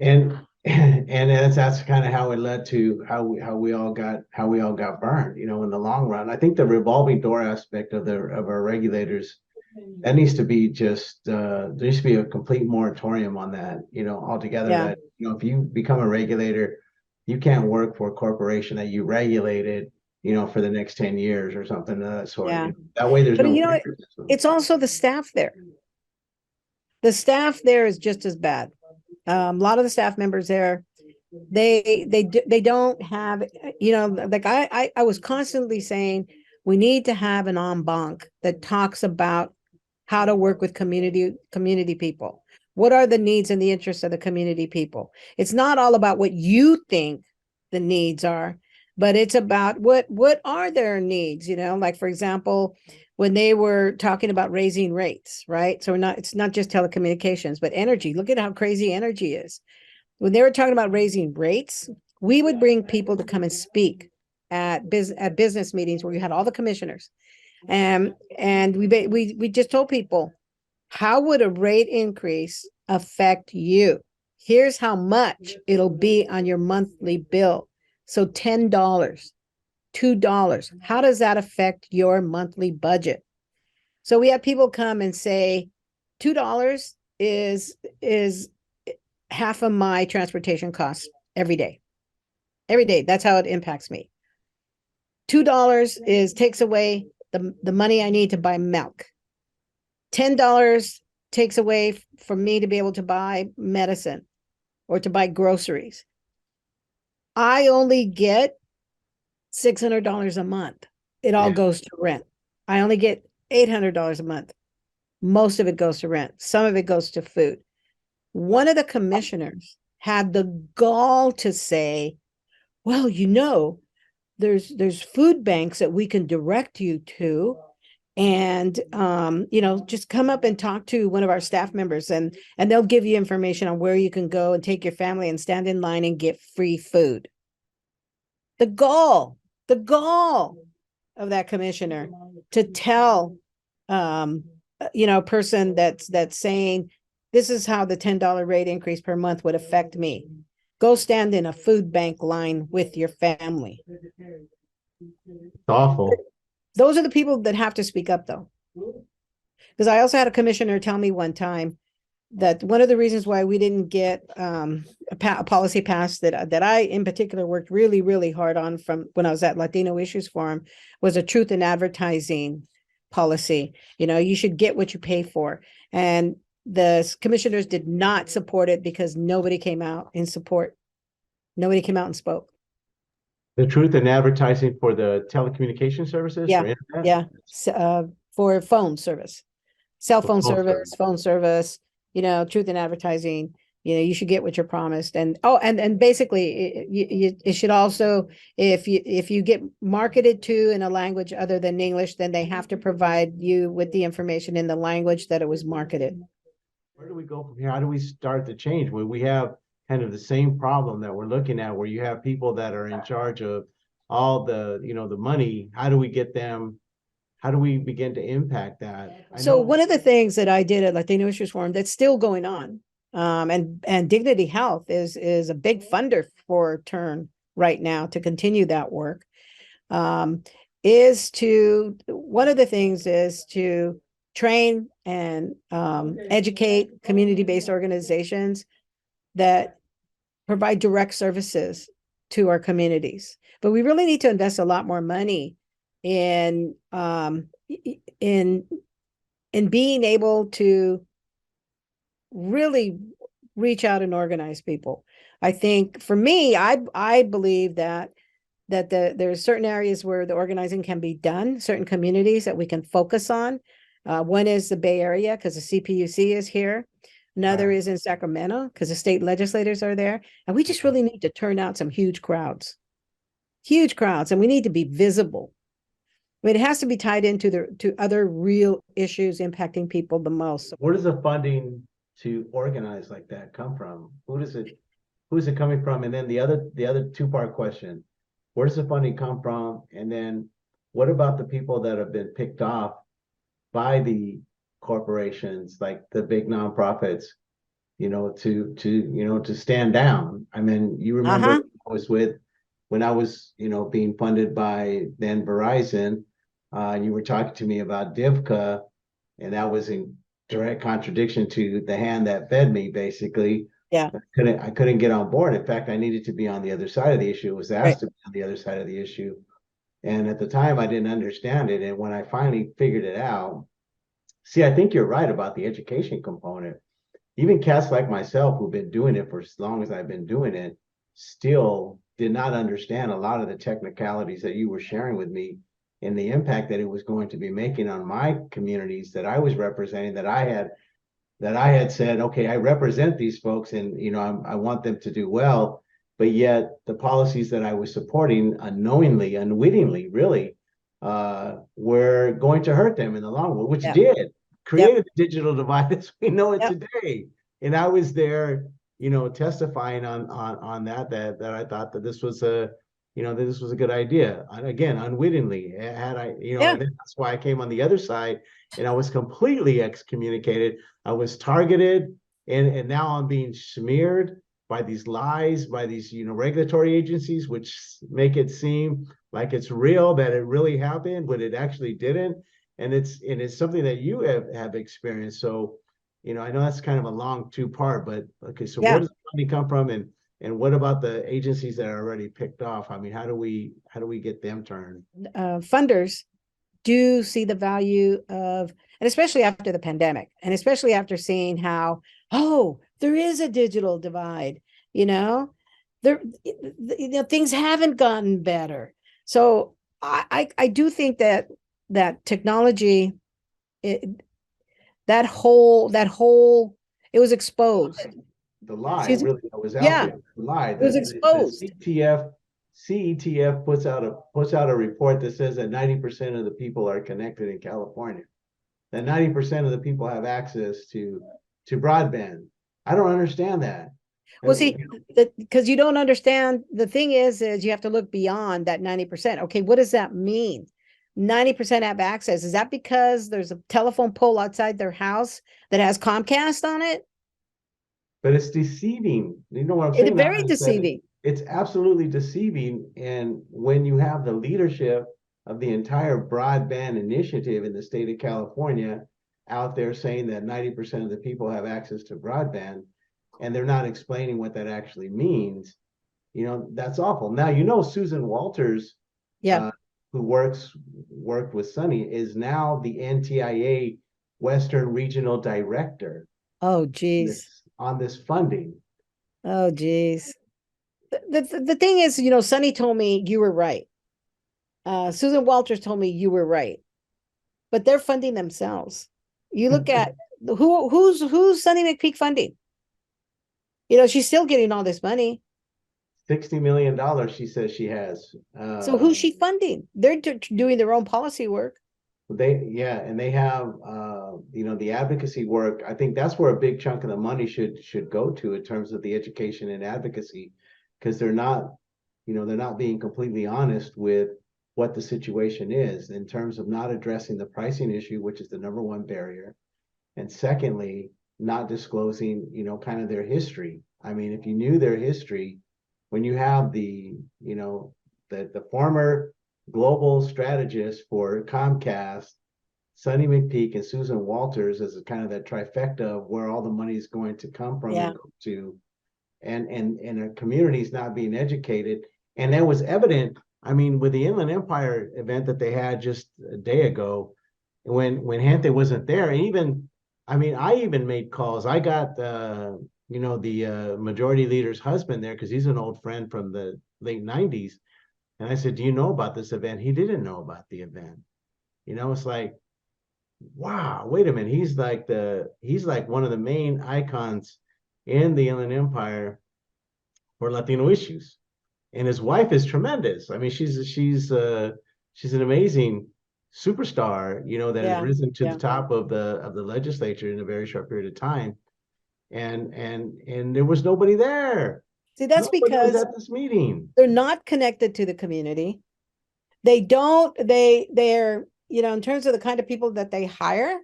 And that's kind of how it led to how we all got burned, in the long run. I think the revolving door aspect of our regulators, that needs to be there needs to be a complete moratorium on that, altogether. That, if you become a regulator, you can't work for a corporation that you regulated, for the next 10 years or something of that sort. That way there's it's also the staff there. The staff there is just as bad. A lot of the staff members there, they don't have, like I was constantly saying, we need to have an en banc that talks about how to work with community people. What are the needs and the interests of the community people? It's not all about what you think the needs are, but it's about what are their needs, like, for example, when they were talking about raising rates, right? So it's not just telecommunications, but energy. Look at how crazy energy is. When they were talking about raising rates, we would bring people to come and speak at business meetings where you had all the commissioners. And we just told people, how would a rate increase affect you? Here's how much it'll be on your monthly bill. So $10, $2. How does that affect your monthly budget? So we have people come and say, $2 is half of my transportation costs every day. Every day. That's how it impacts me. $2 takes away the money I need to buy milk. $10 takes away from me to be able to buy medicine or to buy groceries. I only get $600 a month. It all goes to rent. I only get $800 a month. Most of it goes to rent. Some of it goes to food. One of the commissioners had the gall to say, well, there's food banks that we can direct you to. And just come up and talk to one of our staff members, and they'll give you information on where you can go and take your family and stand in line and get free food. The gall of that commissioner to tell a person that's saying, this is how the $10 rate increase per month would affect me. Go stand in a food bank line with your family. It's awful. Those are the people that have to speak up, though. Because I also had a commissioner tell me one time that one of the reasons why we didn't get a policy passed that I in particular worked really, really hard on from when I was at Latino Issues Forum was a truth in advertising policy. You should get what you pay for. And the commissioners did not support it because nobody came out in support. Nobody came out and spoke. The truth in advertising for the telecommunication services? Yeah, for internet? yeah. For phone service, cell phone phone service, truth in advertising. You should get what you're promised. And basically it should also, if you get marketed to in a language other than English, then they have to provide you with the information in the language that it was marketed. Where do we go from here? How do we start the change? Where we have kind of the same problem that we're looking at, where you have people that are in charge of all the, the money. How do we get them? How do we begin to impact that? So one of the things that I did at Latino Issues Forum that's still going on, and Dignity Health is a big funder for Turn right now to continue that work, one of the things is to train and educate community-based organizations that provide direct services to our communities. But we really need to invest a lot more money in being able to really reach out and organize people. I think for me, I believe that there's certain areas where the organizing can be done, certain communities that we can focus on. One is the Bay Area because the CPUC is here. Another is in Sacramento because the state legislators are there. And we just really need to turn out some huge crowds, and we need to be visible. I mean, it has to be tied into to other real issues impacting people the most. Where does the funding to organize like that come from? Who's it coming from? And then the other two-part question, where does the funding come from? And then what about the people that have been picked off by the corporations, like the big nonprofits, to stand down? I mean, you remember I was when I was, being funded by then Verizon, and you were talking to me about DIVCA, and that was in direct contradiction to the hand that fed me, basically. Yeah. I couldn't get on board. In fact, I needed to be on the other side of the issue. I was asked to be on the other side of the issue. And at the time I didn't understand it. And when I finally figured it out, see, I think you're right about the education component. Even cats like myself who've been doing it for as long as I've been doing it still did not understand a lot of the technicalities that you were sharing with me and the impact that it was going to be making on my communities that I was representing, that I had said, okay, I represent these folks and, I want them to do well. But yet the policies that I was supporting unknowingly, unwittingly, really, were going to hurt them in the long run, which did created the digital divide as we know it today. And I was there, testifying on that I thought that this was a good idea. And again, unwittingly, and that's why I came on the other side and I was completely excommunicated. I was targeted, and now I'm being smeared by these lies, by these, regulatory agencies, which make it seem like it's real, that it really happened, but it actually didn't. And it's something that you have experienced. So, I know that's kind of a long two-part, but okay, so where does the money come from, and what about the agencies that are already picked off? I mean, how do we get them turned? Funders do see the value of, and especially after the pandemic, and especially after seeing how, there is a digital divide, things haven't gotten better. So I do think that technology, that whole, it was exposed. The lie Excuse me? really that was out Yeah, there. The lie. it was exposed. CETF puts out a report that says that 90% of the people are connected in California. That 90% of the people have access to broadband. I don't understand that. Well, see, because you don't understand, the thing is you have to look beyond that 90%. Okay, what does that mean? 90% have access. Is that because there's a telephone pole outside their house that has Comcast on it? But it's deceiving. You know what I'm It's saying? very deceiving. It's absolutely deceiving. And when you have the leadership of the entire broadband initiative in the state of California out there saying that 90% of the people have access to broadband, and they're not explaining what that actually means, you know, that's awful. Now, you know, Susan Walters, Yeah. who worked with Sunny, is now the NTIA Western Regional Director Oh, geez. on this funding. Oh, geez. The thing is, you know, Sonny told me you were right. Susan Walters told me you were right, but they're funding themselves. You look at who's Sonny McPeak funding? You know, she's still getting all this money. $60 million she says she has. So who's she funding? They're doing their own policy work. And they have you know, the advocacy work. I think that's where a big chunk of the money should go to in terms of the education and advocacy, because they're not being completely honest with what the situation is in terms of not addressing the pricing issue, which is the number one barrier. And secondly, not disclosing, you know, kind of their history. I mean, if you knew their history, when you have the former global strategist for Comcast, Sonny McPeak, and Susan Walters as a kind of that trifecta of where all the money is going to come from, Yeah. and our communities not being educated. And that was evident, I mean, with the Inland Empire event that they had just a day ago, when Hante wasn't there. And even, I mean, I even made calls. I got you know, the majority leader's husband there, because he's an old friend from the late 90s. And I said, do you know about this event? He didn't know about the event. You know, it's like, wow, wait a minute. He's like one of the main icons in the Inland Empire for Latino issues. And his wife is tremendous. I mean, she's an amazing superstar, you know, that has risen to the top of the legislature in a very short period of time. And there was nobody there. See, that's Nobody was because at this meeting. they're not connected to the community. They're, you know, in terms of the kind of people that they hire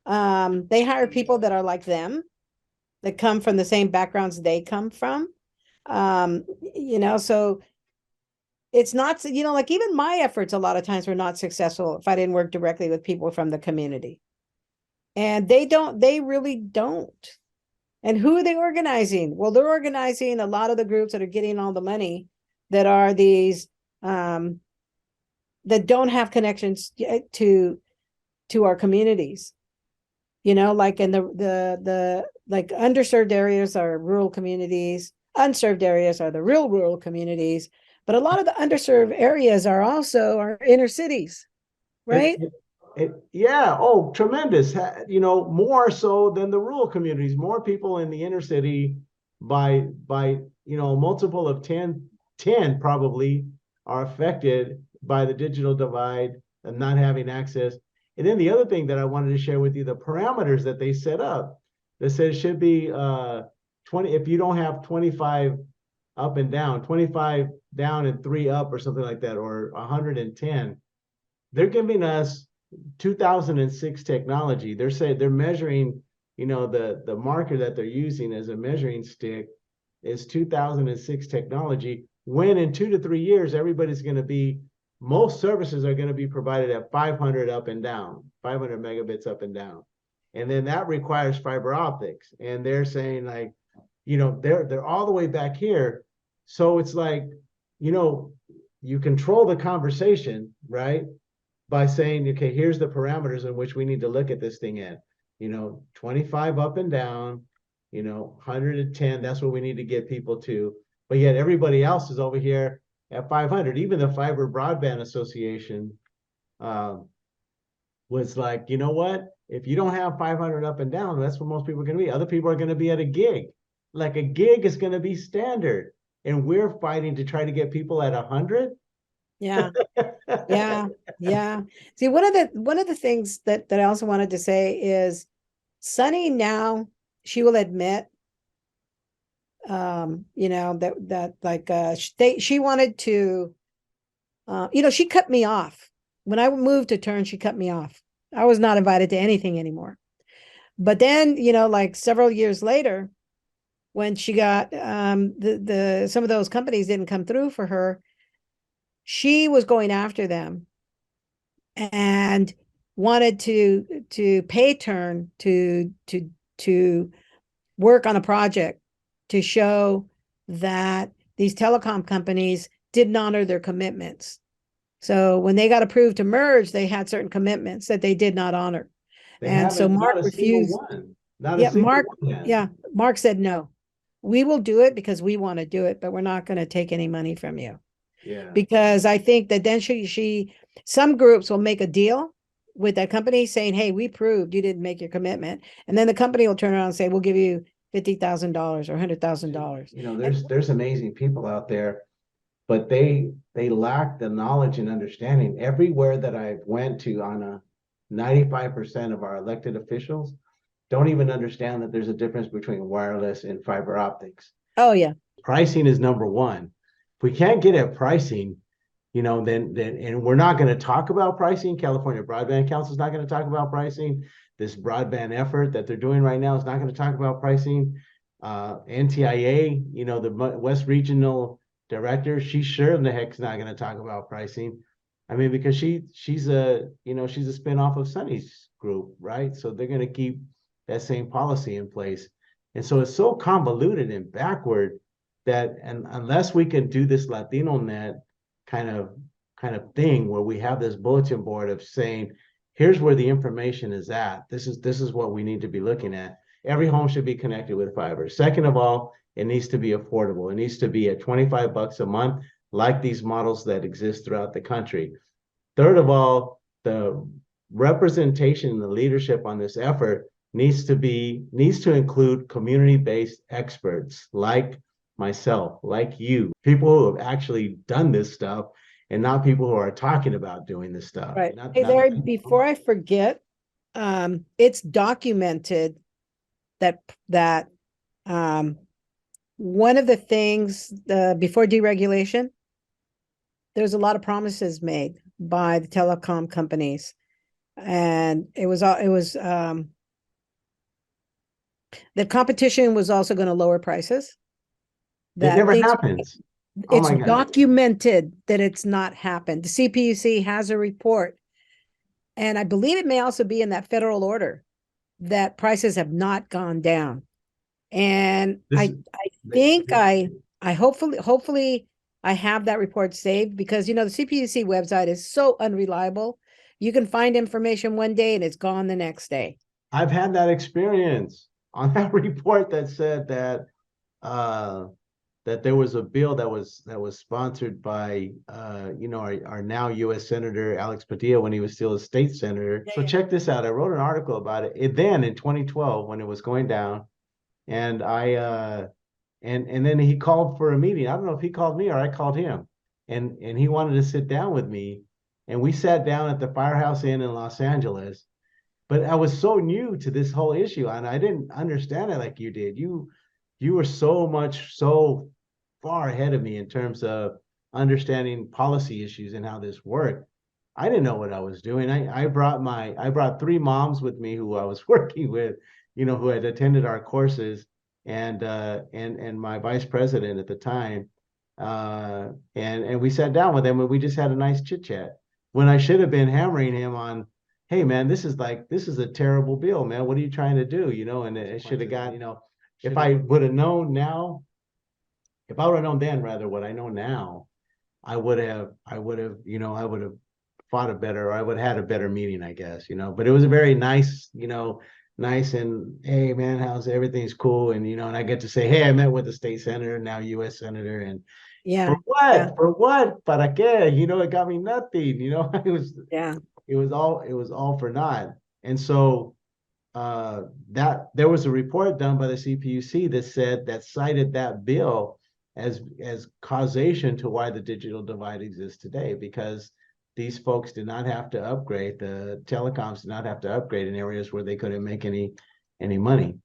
people that are like them, that come from the same backgrounds they come from. You know, so it's not, you know, like even my efforts a lot of times were not successful if I didn't work directly with people from the community. And they really don't. And who are they organizing? Well, they're organizing a lot of the groups that are getting all the money that are these that don't have connections to our communities. You know, like in the like underserved areas are rural communities, unserved areas are the real rural communities, but a lot of the underserved areas are also our inner cities, right? Yeah. Oh, tremendous. You know, more so than the rural communities. More people in the inner city by you know, multiple of 10 probably are affected by the digital divide and not having access. And then the other thing that I wanted to share with you, the parameters that they set up, that says it should be 20, if you don't have 25 up and down, 25 down and 3 up or something like that, or 110, they're giving us 2006 technology. They're saying they're measuring, you know, the marker that they're using as a measuring stick is 2006 technology, when in 2 to 3 years, everybody's going to be, most services are going to be provided at 500 up and down, 500 megabits up and down. And then that requires fiber optics. And they're saying, like, you know, they're all the way back here. So it's like, you know, you control the conversation, right? By saying, okay, here's the parameters in which we need to look at this thing at, you know, 25 up and down, you know, 110, that's what we need to get people to. But yet everybody else is over here at 500. Even the Fiber Broadband Association was like, you know what? If you don't have 500 up and down, that's what most people are going to be. Other people are going to be at a gig. Like a gig is going to be standard. And we're fighting to try to get people at 100. Yeah. Yeah. Yeah. See, one of the things that I also wanted to say is Sunny now, she will admit, you know, that like she wanted to you know, she cut me off. When I moved to Turn, she cut me off. I was not invited to anything anymore. But then, you know, like several years later, when she got the some of those companies didn't come through for her, she was going after them and wanted to pay Turn to work on a project to show that these telecom companies didn't honor their commitments. So when they got approved to merge, they had certain commitments that they did not honor. They And so haven't, Mark not a single refused. one. Not a Yeah, single Mark, one yet. yeah, Mark said, no, we will do it because we want to do it, but we're not going to take any money from you. Yeah. Because I think that then some groups will make a deal with that company saying, hey, we proved you didn't make your commitment. And then the company will turn around and say, we'll give you $50,000 or $100,000. You know, there's amazing people out there, but they lack the knowledge and understanding. Everywhere that I went to, on a 95% of our elected officials don't even understand that there's a difference between wireless and fiber optics. Oh yeah. Pricing is number one. If we can't get at pricing, you know, then and we're not going to talk about pricing. California Broadband Council is not going to talk about pricing. This broadband effort that they're doing right now is not going to talk about pricing. NTIA, you know, the West Regional Director, she sure in the heck's not going to talk about pricing. I mean, because she's a spinoff of Sunny's group, right? So they're going to keep that same policy in place. And so it's so convoluted and backward that, and unless we can do this Latino net kind of thing where we have this bulletin board of saying, here's where the information is at. This is what we need to be looking at. Every home should be connected with fiber. Second of all, it needs to be affordable. It needs to be at $25 a month, like these models that exist throughout the country. Third of all, the representation and the leadership on this effort needs to include community-based experts like myself, like you, people who have actually done this stuff, and not people who are talking about doing this stuff. Right. Hey, Larry, before I forget, it's documented that one of the things before deregulation, there's a lot of promises made by the telecom companies, and the competition was also going to lower prices. That never happens. It's documented that it's not happened. The CPUC has a report, and I believe it may also be in that federal order that prices have not gone down. And I think I hopefully I have that report saved, because, you know, the CPUC website is so unreliable. You can find information one day and it's gone the next day. I've had that experience on that report that said that that there was a bill that was sponsored by our now U.S. Senator Alex Padilla when he was still a state senator. So check this out. I wrote an article about it then in 2012 when it was going down, and and then he called for a meeting. I don't know if he called me or I called him, and he wanted to sit down with me, and we sat down at the Firehouse Inn in Los Angeles. But I was so new to this whole issue, and I didn't understand it like you did. You were so far ahead of me in terms of understanding policy issues and how this worked. I didn't know what I was doing. I brought three moms with me who I was working with, you know, who had attended our courses, and my vice president at the time, and we sat down with them and we just had a nice chit chat. When I should have been hammering him on, hey man, this is a terrible bill, man. What are you trying to do? You know, and it should have got, you know, if I would have known now, if I would have known then rather what I know now, I would have fought a better, or I would have had a better meeting, I guess, you know. But it was a very nice, you know, and hey man, how's everything's cool, and you know, and I get to say, hey, I met with the state senator, now U.S. senator, and yeah, for what? Para qué? You know, it got me nothing. You know, I was it was all for naught. And so that there was a report done by the CPUC that cited that bill as causation to why the digital divide exists today, because these folks did not have to upgrade, the telecoms did not have to upgrade in areas where they couldn't make any money,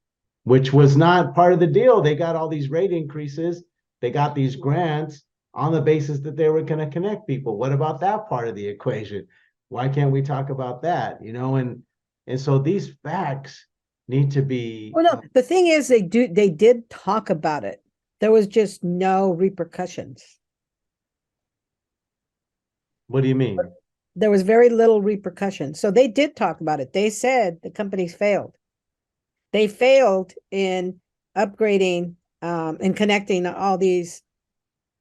which was not part of the deal. They got all these rate increases, they got these grants on the basis that they were going to connect people. What about that part of the equation? Why can't we talk about that? And so these facts need to be. Well, no, the thing is, they did talk about it. There was just no repercussions. What do you mean? There was very little repercussion. So they did talk about it. They said the companies failed. They failed in upgrading and connecting all these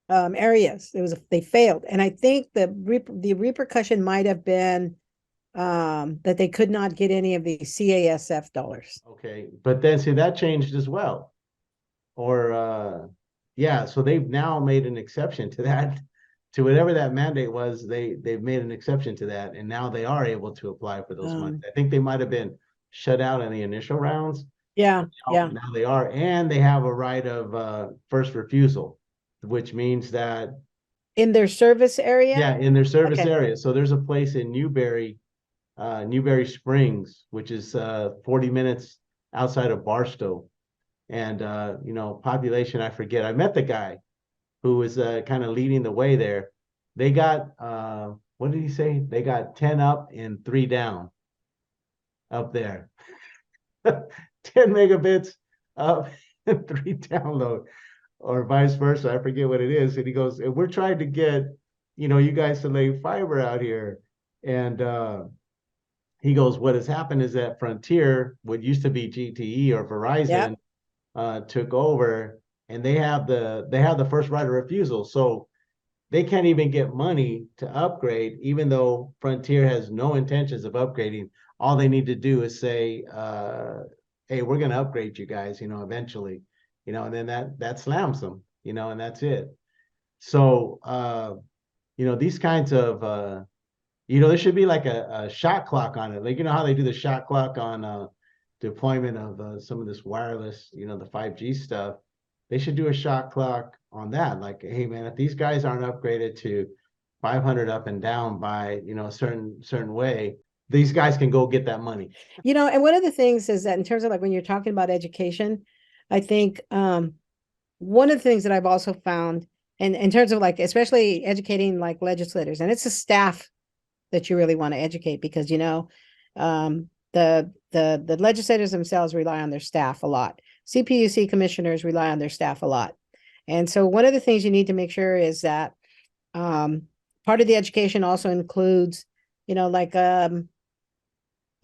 areas. They failed, and I think the repercussion might have been that they could not get any of the CASF dollars. Okay, but then see that changed as well, or yeah. So they've now made an exception to that, to whatever that mandate was. They've made an exception to that, and now they are able to apply for those monies. I think they might have been shut out in the initial rounds. Yeah, now they are, and they have a right of first refusal, which means that in their service area. Yeah, in their service area. So there's a place in Newberry Springs, which is 40 minutes outside of Barstow, and population, I forget. I met the guy who was kind of leading the way there. They got what did he say? They got 10 up and 3 down up there. 10 megabits up and 3 download, or vice versa. I forget what it is. And he goes, and we're trying to get, you guys to lay fiber out here. And he goes, what has happened is that Frontier, what used to be GTE or Verizon, took over, and they have the first right of refusal. So they can't even get money to upgrade, even though Frontier has no intentions of upgrading. All they need to do is say, hey, we're going to upgrade you guys, eventually, and then that slams them, and that's it. So, these kinds of, there should be like a shot clock on it. Like, how they do the shot clock on deployment of some of this wireless, the 5G stuff. They should do a shot clock on that. Like, hey, man, if these guys aren't upgraded to 500 up and down by, a certain way, these guys can go get that money. And one of the things is that in terms of like when you're talking about education, I think one of the things that I've also found, and in terms of like, especially educating like legislators, and it's the staff that you really want to educate, because, the legislators themselves rely on their staff a lot. CPUC commissioners rely on their staff a lot. And so one of the things you need to make sure is that part of the education also includes,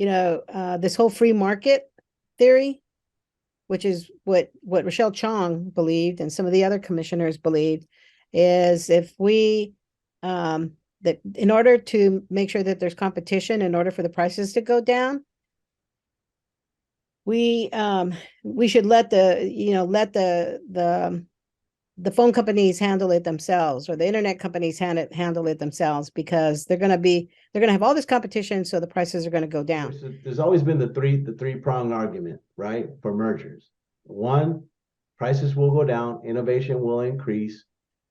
this whole free market theory, which is what Rochelle Chong believed and some of the other commissioners believed, is if we that in order to make sure that there's competition, in order for the prices to go down, we should let the phone companies handle it themselves, or the internet companies handle it themselves, because they're going to have all this competition, so the prices are going to go down. There's always been the three-pronged argument, right, for mergers. One, prices will go down, innovation will increase,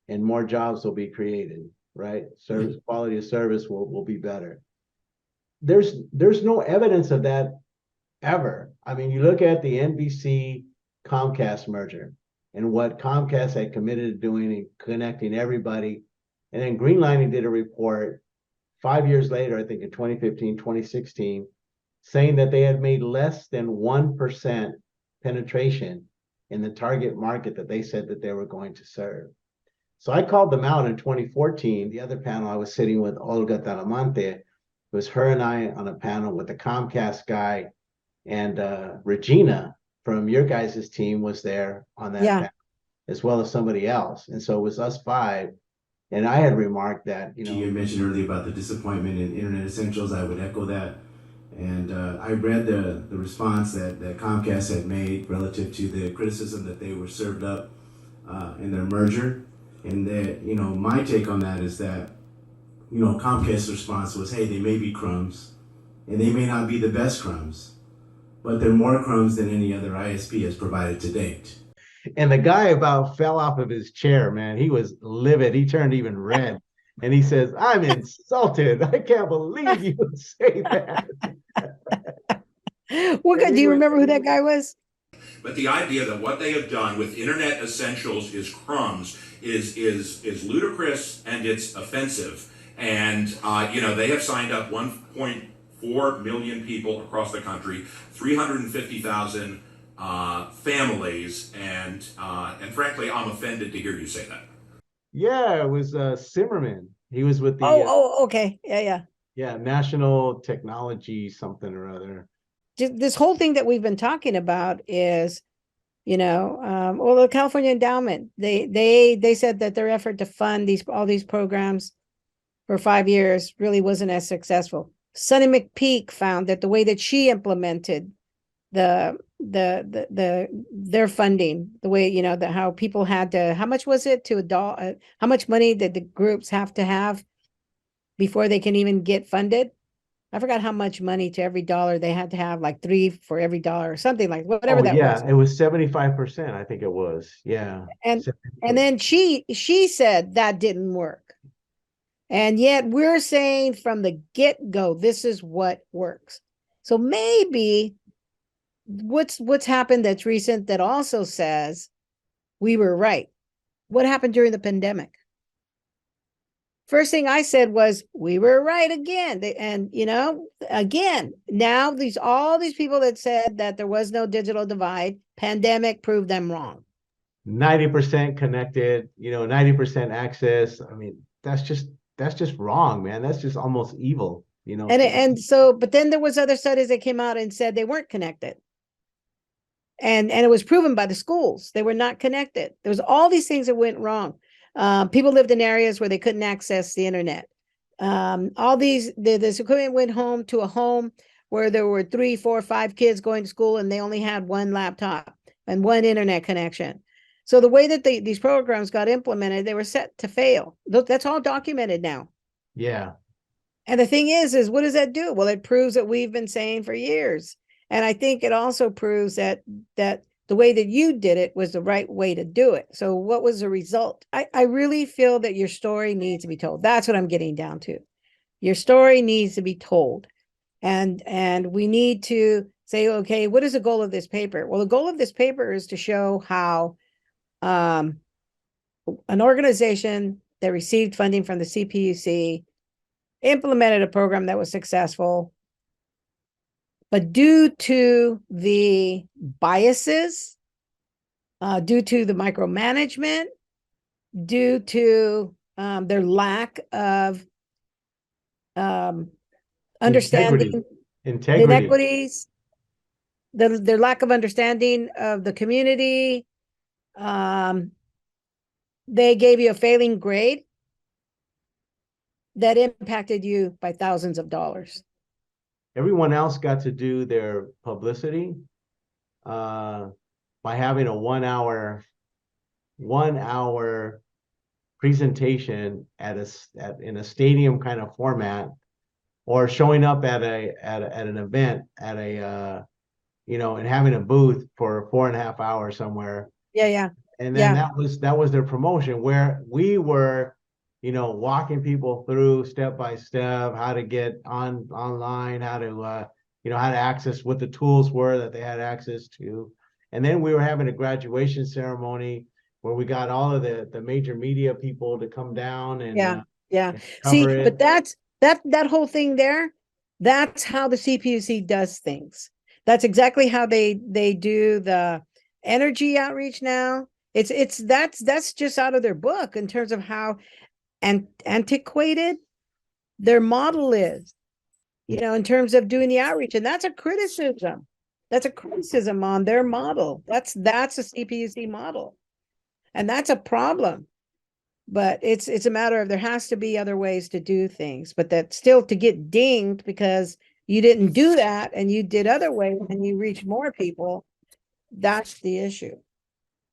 and more jobs will be created, right? Service quality of service will be better. There's no evidence of that ever. I mean, you look at the NBC Comcast merger and what Comcast had committed to doing and connecting everybody. And then Greenlining did a report 5 years later, I think in 2015, 2016, saying that they had made less than 1% penetration in the target market that they said that they were going to serve. So I called them out in 2014. The other panel, I was sitting with Olga Talamante. It was her and I on a panel with the Comcast guy, and Regina from your guys' team was there on that panel, as well as somebody else. And so it was us 5. And I had remarked that, You had mentioned earlier about the disappointment in Internet Essentials. I would echo that. And I read the response that Comcast had made relative to the criticism that they were served up in their merger. And that, my take on that is that Comcast's response was, hey, they may be crumbs, and they may not be the best crumbs, but they're more crumbs than any other ISP has provided to date. And the guy about fell off of his chair, man. He was livid. He turned even red. And he says, I'm insulted. I can't believe you would say that. Do you remember who that guy was? But the idea that what they have done with Internet Essentials is crumbs is ludicrous, and it's offensive. And they have signed up 1.4 million people across the country, 350,000 families, and frankly, I'm offended to hear you say that. Yeah, it was Zimmerman. He was with the Okay, yeah, National Technology something or other. This whole thing that we've been talking about is, the California Endowment, they said that their effort to fund all these programs for 5 years really wasn't as successful. Sonny McPeak found that the way that she implemented their funding, the way, how people had to, how much was it to adult, how much money did the groups have to have before they can even get funded? I forgot how much money to every dollar they had to have, like 3 for every dollar or something, like whatever that was. It was 75%, I think it was. Yeah. And then she said that didn't work. And yet we're saying from the get-go, this is what works. So maybe what's happened that's recent that also says we were right. What happened during the pandemic? First thing I said was we were right again. Again, now all these people that said that there was no digital divide, pandemic proved them wrong. 90% connected, 90% access. I mean, that's just wrong, man. That's just almost evil, But then there was other studies that came out and said they weren't connected. And it was proven by the schools. They were not connected. There was all these things that went wrong. People lived in areas where they couldn't access the internet. This equipment went home to a home where there were 3, 4, 5 kids going to school, and they only had one laptop and one internet connection. So the way that these programs got implemented, they were set to fail. That's all documented now. Yeah. And the thing is what does that do? Well, it proves what we've been saying for years. And I think it also proves that the way that you did it was the right way to do it. So what was the result? I really feel that your story needs to be told. That's what I'm getting down to. Your story needs to be told. And we need to say, okay, what is the goal of this paper? Well, the goal of this paper is to show how an organization that received funding from the CPUC implemented a program that was successful, but due to the biases, due to the micromanagement, due to their lack of understanding integrity, inequities, their lack of understanding of the community, they gave you a failing grade that impacted you by thousands of dollars. Everyone else got to do their publicity by having a 1 hour presentation in a stadium kind of format, or showing up at an event and having a booth for 4.5 hours somewhere. Yeah. And then that was their promotion, where we were walking people through step by step how to get online, how to access what the tools were that they had access to. And then we were having a graduation ceremony where we got all of the major media people to come down and See, it. But that whole thing there, that's how the CPUC does things. That's exactly how they do the energy outreach now. That's just out of their book in terms of how antiquated their model is, in terms of doing the outreach. And that's a criticism. That's a criticism on their model. That's a CPUC model. And that's a problem. But it's a matter of there has to be other ways to do things, but that still to get dinged because you didn't do that and you did other ways and you reach more people. That's the issue.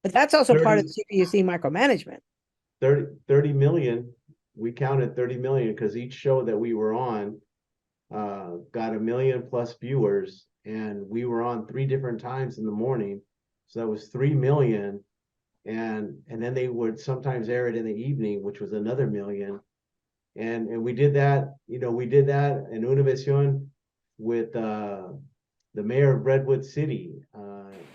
But that's also part of the CPUC micromanagement. 30 million we counted 30 million because each show that we were on got 1 million plus viewers, and we were on 3 different times in the morning, so that was 3 million. And then they would sometimes air it in the evening, which was another million. And we did that, we did that in Univision with the mayor of Redwood City.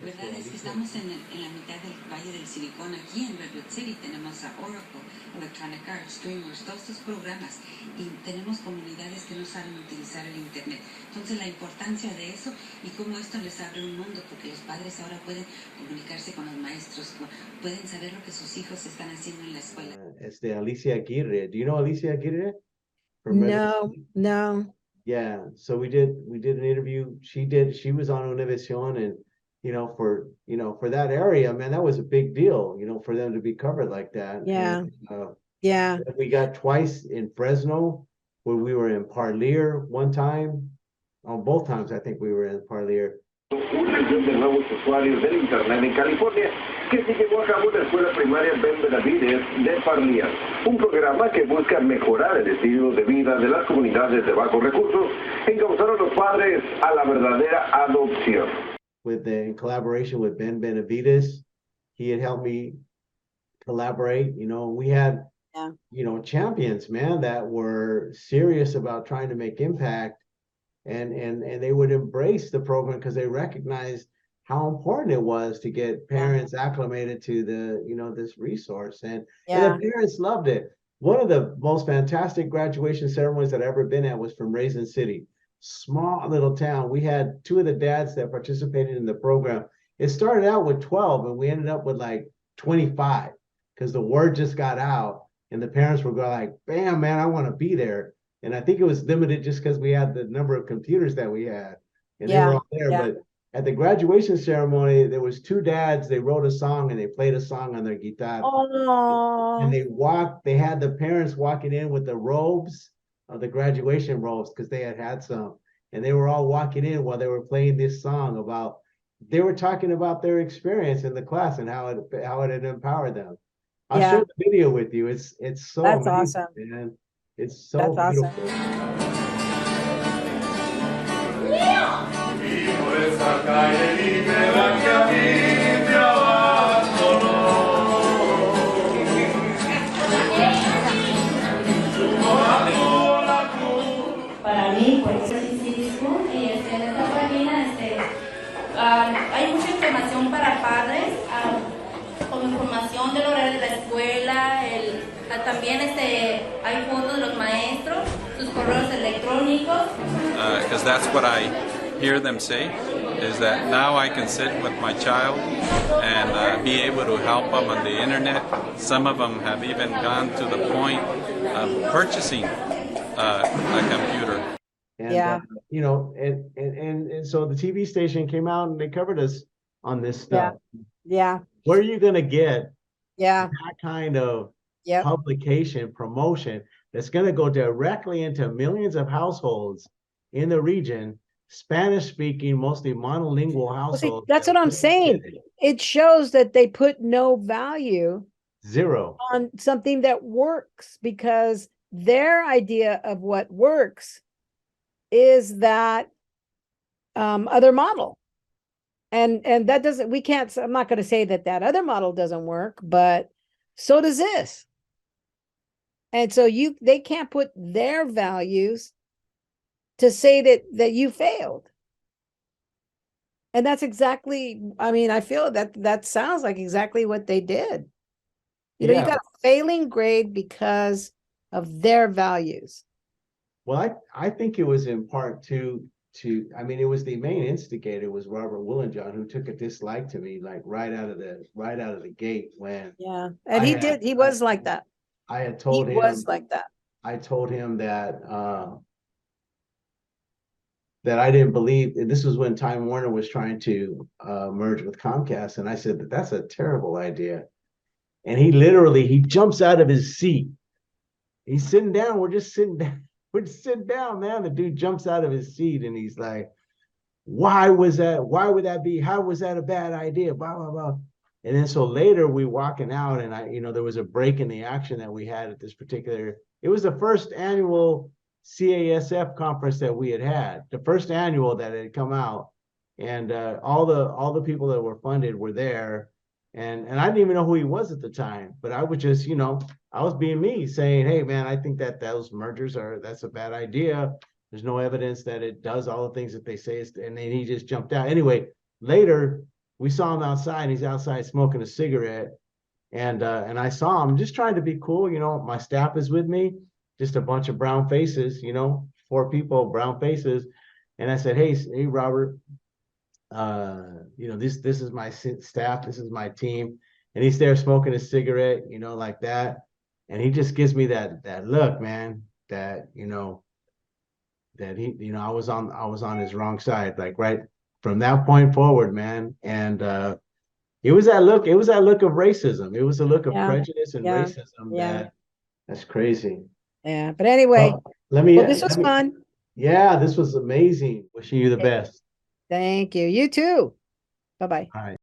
Verdad es que estamos en la mitad del Valle del Silicón, aquí en Redwood City tenemos a Oracle, Electronic Arts, DreamWorks, todos estos programas, y tenemos comunidades que no saben utilizar el internet. Entonces la importancia de eso y cómo esto les abre un mundo, porque los padres ahora pueden comunicarse con los maestros, pueden saber lo que sus hijos están haciendo en la escuela. Alicia Aguirre. Do you know Alicia Aguirre? No, no. Yeah, so we did an interview. She was on Univision, and for that area, man, that was a big deal, for them to be covered like that. Yeah. And, Yeah. we got twice in Fresno, where we were in Parlier one time. On both times, I think we were in Parlier. Un millón de nuevos usuarios del Internet en California, que se llevó a cabo en la escuela primaria Ben Benavides de Parlier, un programa que busca mejorar el estilo de vida de las comunidades de bajos recursos, encauzar a los padres a la verdadera adopción. In collaboration with Ben Benavides, he had helped me collaborate. We had, champions, man, that were serious about trying to make impact. And they would embrace the program because they recognized how important it was to get parents acclimated to this resource. And the parents loved it. One of the most fantastic graduation ceremonies that I've ever been at was from Raisin City, small little town. We had 2 of the dads that participated in the program. It started out with 12, and we ended up with like 25 because the word just got out, and the parents were going like, "Bam, man, I want to be there." And I think it was limited just because we had the number of computers that we had, and they were all there. But at the graduation ceremony, there was 2 dads. They wrote a song and they played a song on their guitar. Oh. And they had the parents walking in with the robes, the graduation robes, because they had some. And they were all walking in while they were playing this song they were talking about their experience in the class and how it had empowered them. I'll share the video with you. It's so That's amazing, awesome. man. It's so beautiful. Para mí, pues, civismo y en esta página hay mucha información para padres, como información del horario de la escuela, también hay fotos de los maestros, sus correos electrónicos. Because that's what I hear them say, is that now I can sit with my child and be able to help them on the internet. Some of them have even gone to the point of purchasing a computer. And, and so the TV station came out and they covered us on this stuff. Yeah. Where are you going to get that kind of publication promotion that's going to go directly into millions of households in the region, Spanish speaking, mostly monolingual households? Well, see, that's what I'm saying. It shows that they put no value, zero, on something that works, because their idea of what works is that other model. And that doesn't, we can't, I'm not going to say that other model doesn't work, but so does this. And so they can't put their values to say that you failed. And that's exactly, I mean, I feel that sounds like exactly what they did. You got a failing grade because of their values. Well, I think it was in part to I mean, it was the main instigator was Robert Willenjohn, who took a dislike to me like right out of the gate when and he was like that. I had told him was like that. I told him that that I didn't believe, and this was when Time Warner was trying to merge with Comcast, and I said that's a terrible idea. And he jumps out of his seat. He's sitting down. We're just sitting down. We're just sitting down, man. The dude jumps out of his seat and he's like, why was that? Why would that be? How was that a bad idea? Blah, blah, blah. And then so later we walking out and there was a break in the action that we had at this particular it was the first annual CASF conference that we had, the first annual that had come out, and all the people that were funded were there, and I didn't even know who he was at the time, but I was just, you know, I was being me, saying, hey man, I think that those mergers that's a bad idea. There's no evidence that it does all the things that they say, and then he just jumped out. Anyway, later we saw him outside. He's outside smoking a cigarette, and I saw him just trying to be cool. You know, my staff is with me, just a bunch of brown faces. You know, 4 people, brown faces, and I said, hey Robert, you know, this is my staff, this is my team, and he's there smoking a cigarette, you know, like that, and he just gives me that look, man, that, you know, that he, you know, I was on his wrong side, like right from that point forward, man. And it was that look of racism. It was a look of prejudice and racism. That's crazy. Yeah, but anyway, this was fun. Yeah, this was amazing. Wishing you the best. Thank you. You too. Bye-bye. All right.